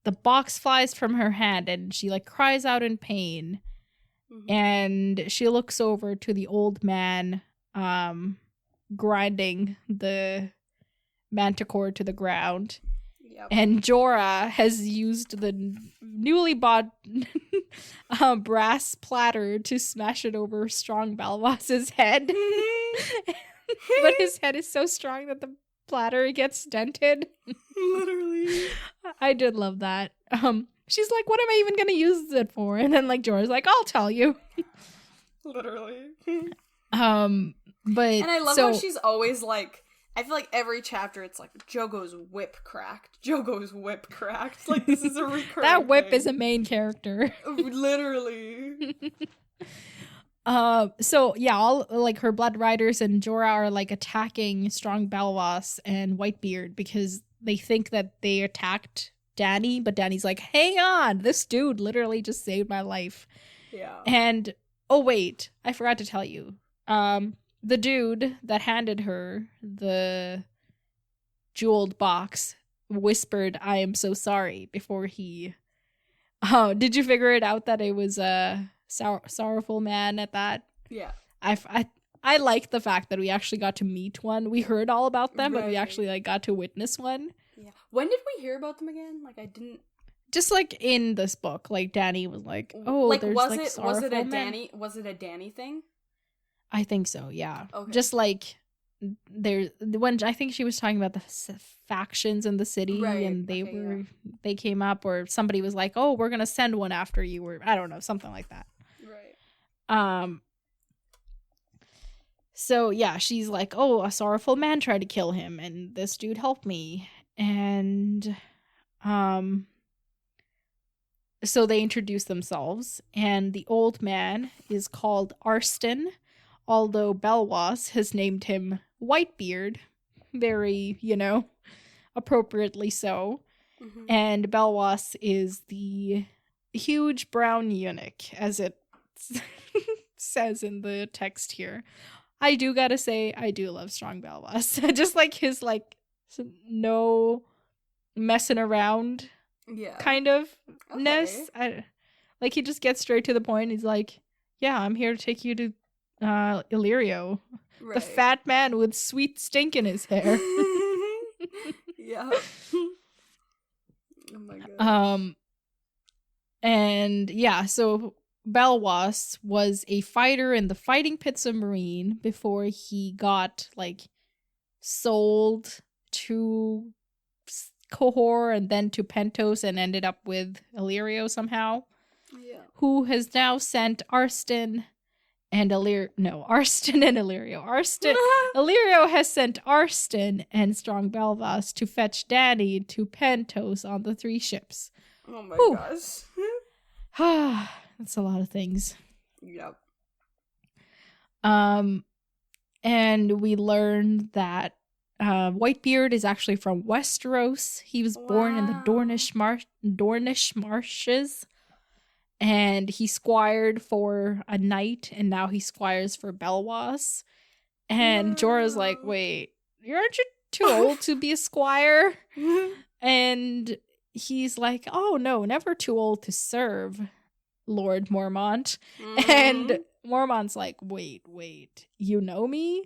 the box flies from her hand and she, like, cries out in pain. And she looks over to the old man grinding the manticore to the ground. Yep. And Jorah has used the newly bought brass platter to smash it over Strong Balvas's head. But his head is so strong that the platter gets dented. Literally. I did love that. She's like, what am I even going to use it for? And then, like, Jorah's like, I'll tell you. Literally. But and I love how she's always like, I feel like every chapter it's like, Jogo's whip cracked. Jogo's whip cracked. Like, this is a recurring that whip thing. is a main character. Literally. So yeah, all like her blood riders and Jorah are like attacking Strong Balvas and Whitebeard because they think that they attacked Dany, but Dany's like, hang on, this dude literally just saved my life. Yeah. And oh wait, I forgot to tell you. The dude that handed her the jeweled box whispered, I am so sorry, before he... Oh, did you figure it out that it was a sorrowful man at that? Yeah. I I like the fact that we actually got to meet one. We heard all about them, but we Right. actually like got to witness one. Yeah. When did we hear about them again? Like, I didn't. Just like in this book, like Dany was like, "Oh, like, there's was like it sorrowful a men." Dany? Was it a Dany thing? I think so. Yeah. Okay. Just like there when I think she was talking about the factions in the city, Right, and okay, they came up, or somebody was like, "Oh, we're gonna send one after you," or I don't know, something like that. Right. So yeah, she's like, "Oh, a sorrowful man tried to kill him, and this dude helped me." And so they introduce themselves, and the old man is called Arston, although Belwas has named him Whitebeard, very, appropriately so. Mm-hmm. And Belwas is the huge brown eunuch, as it says in the text here. I do gotta say, I do love strong Belwas. Just like his, like, no messing around kind of ness. Like, he just gets straight to the point. He's like, yeah, I'm here to take you to Illyrio. Right. The fat man with sweet stink in his hair. Yeah. Oh my god. And yeah, so Belwas was a fighter in the fighting pits of Marine before he got like sold to Qohor and then to Pentos and ended up with Illyrio somehow. Yeah. Who has now sent Arston and Illyrio. Illyrio has sent Arston and Strong Belvas to fetch Dany to Pentos on the 3 ships. Oh my gosh. That's a lot of things. Yep. And we learned that Whitebeard is actually from Westeros. He was born in the Dornish marshes. And he squired for a knight, and now he squires for Belwas. And Jorah's like, wait, aren't you too old to be a squire? And he's like, oh no, never too old to serve, Lord Mormont. Mm-hmm. And Mormont's like, wait, you know me?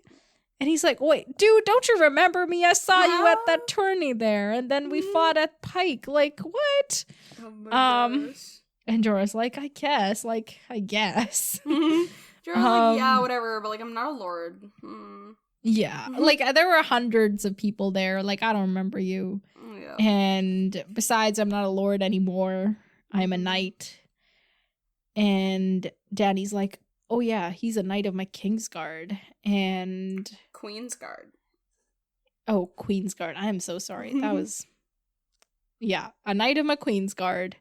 And he's like, wait, dude, don't you remember me? I saw you at that tourney there, and then we fought at Pike. Like, what? Oh my gosh. And Jorah's like, I guess. Jorah's like, yeah, whatever, but like, I'm not a lord. Yeah. Like, there were hundreds of people there. Like, I don't remember you. Yeah. And besides, I'm not a lord anymore. I'm a knight. And Dany's like, oh yeah, he's a knight of my Kingsguard. And Queensguard. Oh, Queensguard. I am so sorry. That was... Yeah, a knight of my Queensguard.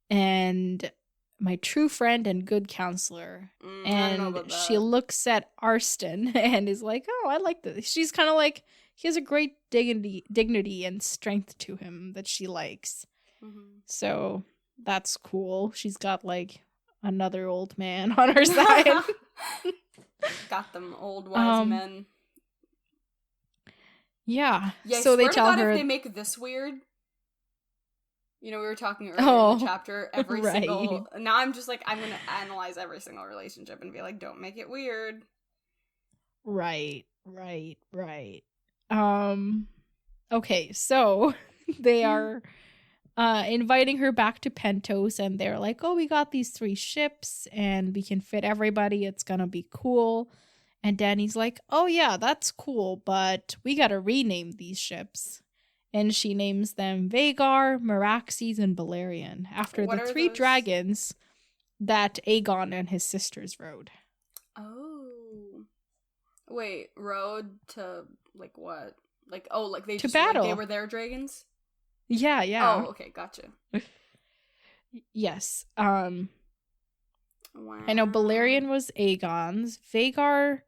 And my true friend and good counselor. And she looks at Arston and is like, oh, I like this. She's kind of like, he has a great dignity and strength to him that she likes. Mm-hmm. So that's cool. She's got like another old man on her side. Got them old wise men. Yeah. Yeah, so they tell God, her if they make this weird. We were talking earlier in the chapter, every single... Now I'm just like, I'm going to analyze every single relationship and be like, don't make it weird. Right. Okay, so they are inviting her back to Pentos, and they're like, oh, we got these 3 ships, and we can fit everybody. It's going to be cool. And Dany's like, oh, yeah, that's cool, but we got to rename these ships. And she names them Vhagar, Meraxes, and Balerion after the 3 dragons that Aegon and his sisters rode. Oh. Wait, rode to, like, what? Like, oh, like they to battle. Like, they were their dragons? Yeah. Oh, okay, gotcha. Yes. Wow. I know Balerion was Aegon's. Vhagar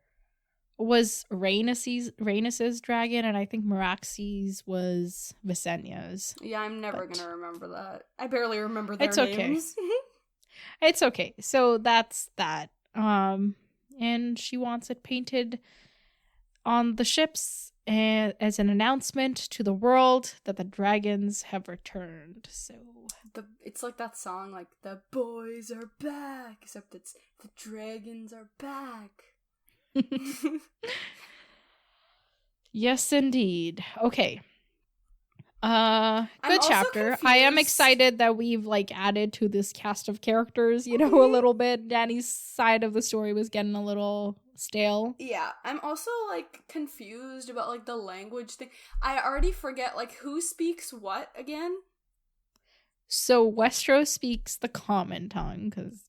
was Rhaenys's dragon, and I think Meraxes was Visenya's. Yeah, I'm never gonna remember that. I barely remember their names. Okay. It's okay. So that's that. And she wants it painted on the ships and as an announcement to the world that the dragons have returned. So it's like that song, like the boys are back, except it's the dragons are back. Yes, indeed. Okay. I'm Good also chapter. I am confused. excited that we've like added to this cast of characters, you know, a little bit. Danny's side of the story was getting a little stale. Yeah, I'm also like confused about like the language thing. I already forget like who speaks what again. So Westeros speaks the common tongue because,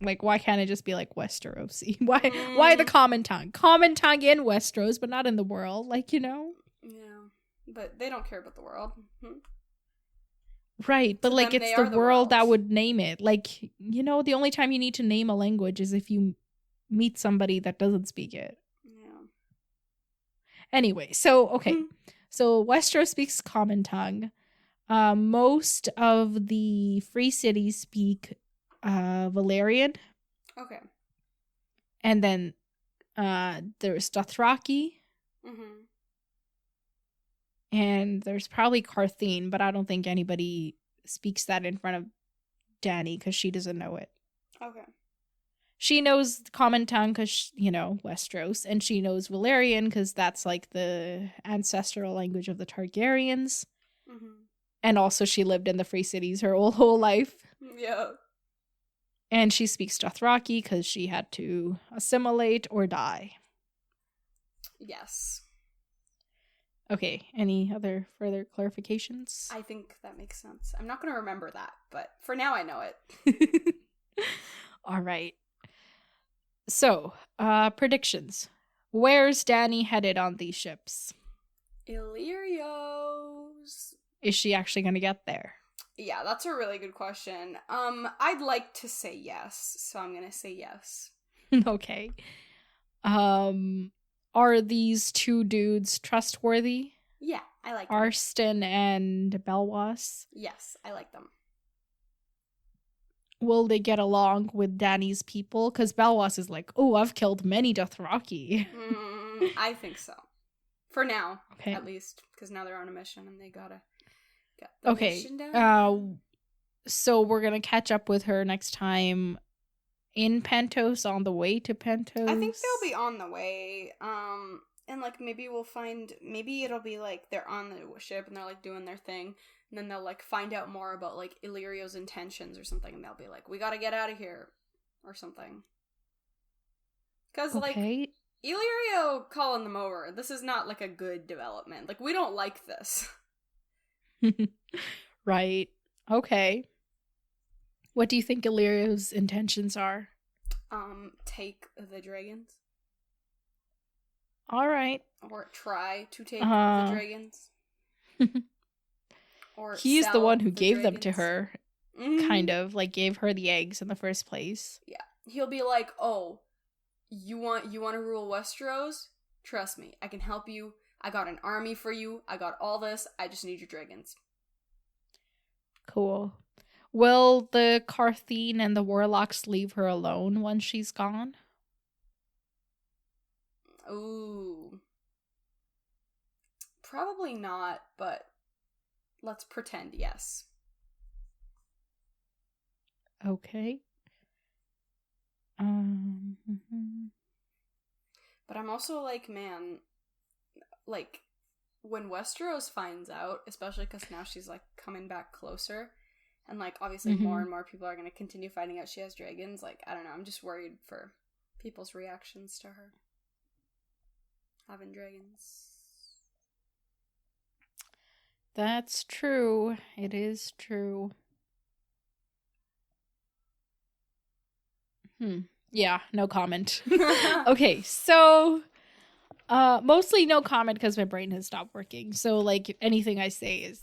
like, why can't it just be like Westerosi? Why the common tongue? Common tongue in Westeros, but not in the world. Like, you know. Yeah, but they don't care about the world. Right, but To like them, it's they the are the world that world. would name it. Like, you know, the only time you need to name a language is if you meet somebody that doesn't speak it. Yeah. Anyway, so okay. So Westeros speaks common tongue. Most of the free cities speak Valyrian, Okay. and then there's Dothraki, Mm-hmm. and there's probably Carthene, but I don't think anybody speaks that in front of Dany because she doesn't know it. Okay. She knows common tongue because, you know, Westeros, and she knows Valyrian because that's like the ancestral language of the Targaryens. Mm-hmm. And also she lived in the free cities her whole life. Yeah. And she speaks Dothraki because she had to assimilate or die. Yes. Okay, any other further clarifications? I think that makes sense. I'm not going to remember that, but for now I know it. All right. So, predictions. Where's Dany headed on these ships? Illyrio's. Is she actually going to get there? Yeah, that's a really good question. I'd like to say yes, so I'm going to say yes. Okay. Are these two dudes trustworthy? Yeah, I like them. Arston and Belwas? Yes, I like them. Will they get along with Dany's people? Because Belwas is like, oh, I've killed many Dothraki. I think so. For now, Okay. at least, because now they're on a mission and they gotta get the Okay. mission done. So we're gonna catch up with her next time in Pentos, on the way to Pentos. I think they'll be on the way. And like maybe maybe it'll be like they're on the ship and they're like doing their thing, and then they'll like find out more about like Illyrio's intentions or something, and they'll be like, we gotta get out of here or something. Because like Illyrio calling them over, this is not like a good development. Like, we don't like this. Right. Okay. What do you think Illyrio's intentions are? Take the dragons. All right. Or try to take the dragons. Or he's the one who gave dragons. them to her. Kind of, like, gave her the eggs in the first place. Yeah. He'll be like, oh, you want to rule Westeros? Trust me, I can help you. I got an army for you. I got all this. I just need your dragons. Cool. Will the Carthene and the Warlocks leave her alone once she's gone? Ooh. Probably not, but let's pretend yes. Okay. But I'm also like, man, like, when Westeros finds out, especially because now she's, like, coming back closer, and, like, obviously more and more people are going to continue finding out she has dragons, like, I don't know, I'm just worried for people's reactions to her having dragons. That's true. It is true. Yeah, no comment. Okay, so mostly no comment because my brain has stopped working. So like anything I say is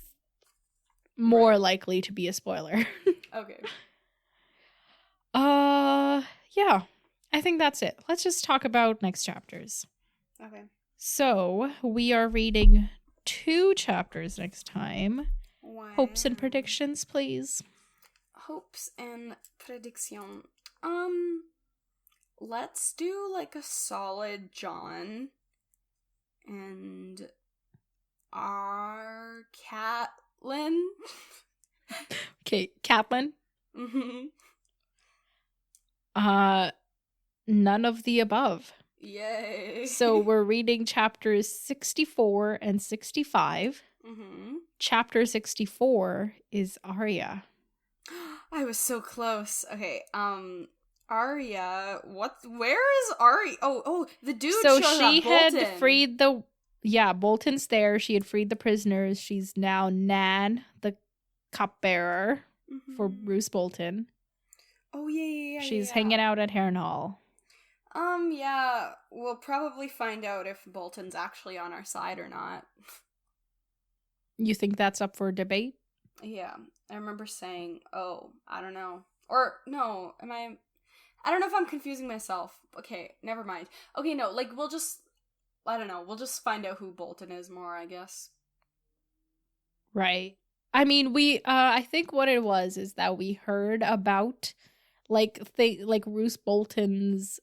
more likely to be a spoiler. Okay. Yeah. I think that's it. Let's just talk about next chapters. Okay. So, we are reading 2 chapters next time. Wow. Hopes and predictions, please. Hopes and prediction. Let's do like a solid John and our Catelyn. Okay, Catelyn. Mm-hmm. None of the above. Yay. So we're reading chapters 64 and 65. Mm-hmm. Chapter 64 is Arya. I was so close. Okay, Arya, where is Arya? Oh, the dude So shows she up, Bolton. had freed the... Yeah, Bolton's there. She had freed the prisoners. She's now Nan, the cupbearer for Bruce Bolton. Oh, yeah. She's hanging out at Harrenhal. Yeah, we'll probably find out if Bolton's actually on our side or not. You think that's up for debate? Yeah, I remember saying, oh, I don't know. Or, no, I don't know if I'm confusing myself. Okay, never mind. Okay, no, like, I don't know, we'll just find out who Bolton is more, I guess. Right. I mean, I think what it was is that we heard about, like Roose Bolton's,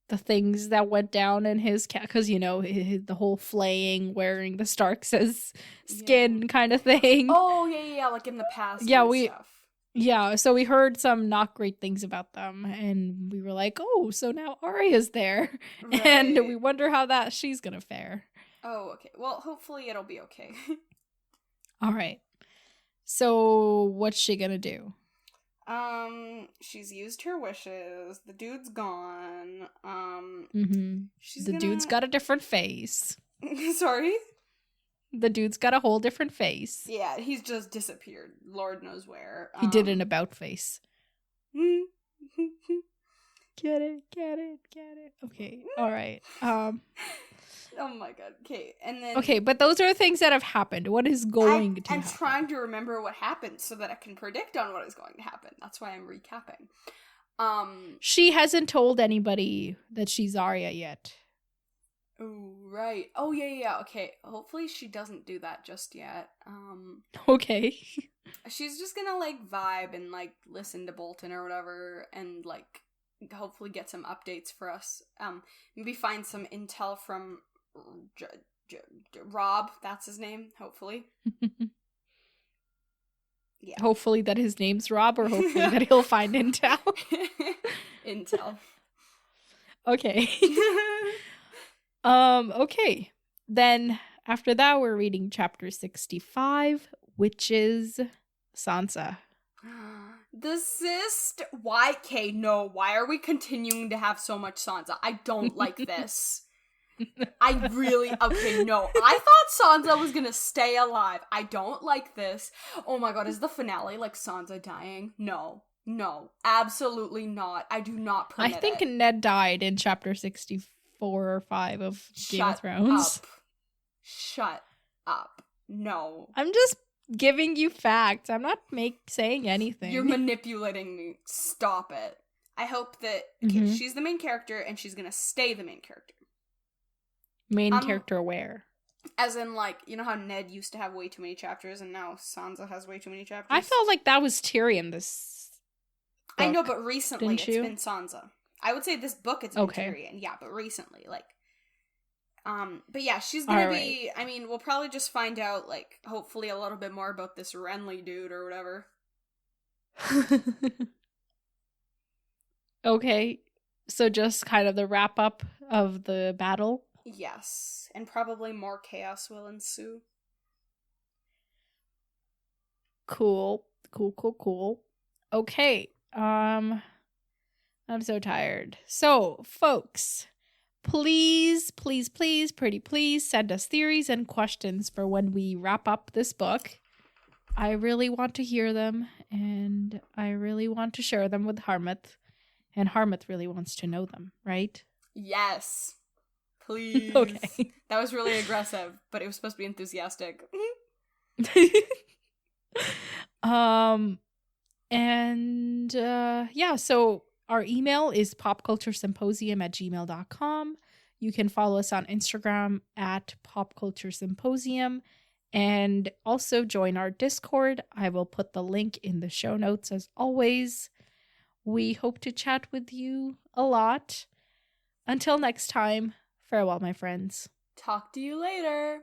the things that went down in his cat, because the whole flaying, wearing the Starks' skin kind of thing. Oh yeah, like in the past. Stuff. Yeah, so we heard some not great things about them, and we were like, oh, so now Arya's there, right. And we wonder how she's gonna fare. Oh, okay. Well, hopefully it'll be okay. All right. So what's she gonna do? She's used her wishes. The dude's gone. Dude's got a different face. Sorry? The dude's got a whole different face. Yeah, he's just disappeared. Lord knows where. He did an about face. Get it. Okay, all right. Oh my god. Okay, and then... Okay, but those are things that have happened. What is going to happen? I'm trying to remember what happened so that I can predict on what is going to happen. That's why I'm recapping. She hasn't told anybody that she's Arya yet. Oh, right. Oh, yeah. Okay, hopefully she doesn't do that just yet. Okay. She's just gonna, like, vibe and, like, listen to Bolton or whatever and, like, hopefully get some updates for us. Maybe find some intel from... Rob, that's his name, hopefully. Yeah. Hopefully that his name's Rob, or hopefully that he'll find intel. Intel. Okay. Okay. Then after that, we're reading chapter 65, which is Sansa. The cyst. Why are we continuing to have so much Sansa? I don't like this. I thought Sansa was gonna stay alive. I don't like this. Oh my god, is the finale like Sansa dying? No, absolutely not. I do not permit it. I think Ned died in chapter 64 or 5 of Game of Thrones. Shut up. No. I'm just giving you facts. I'm not saying anything. You're manipulating me. Stop it. I hope that she's the main character and she's gonna stay the main character. Main character where? As in, like, you know how Ned used to have way too many chapters and now Sansa has way too many chapters? I felt like that was Tyrion this book. I know, but recently it's been Sansa. I would say this book it's been Tyrion. Yeah, but recently, like... but yeah, she's gonna be... I mean, we'll probably just find out, like, hopefully a little bit more about this Renly dude or whatever. Okay. So just kind of the wrap-up of the battle? Yes, and probably more chaos will ensue. Cool. Okay. I'm so tired. So, folks, please, pretty please send us theories and questions for when we wrap up this book. I really want to hear them, and I really want to share them with Harmouth, and Harmouth really wants to know them, right? Yes. Please. Okay. That was really aggressive, but it was supposed to be enthusiastic. So our email is popculturesymposium@gmail.com. You can follow us on Instagram at popculturesymposium and also join our Discord. I will put the link in the show notes as always. We hope to chat with you a lot. Until next time. Farewell, my friends. Talk to you later.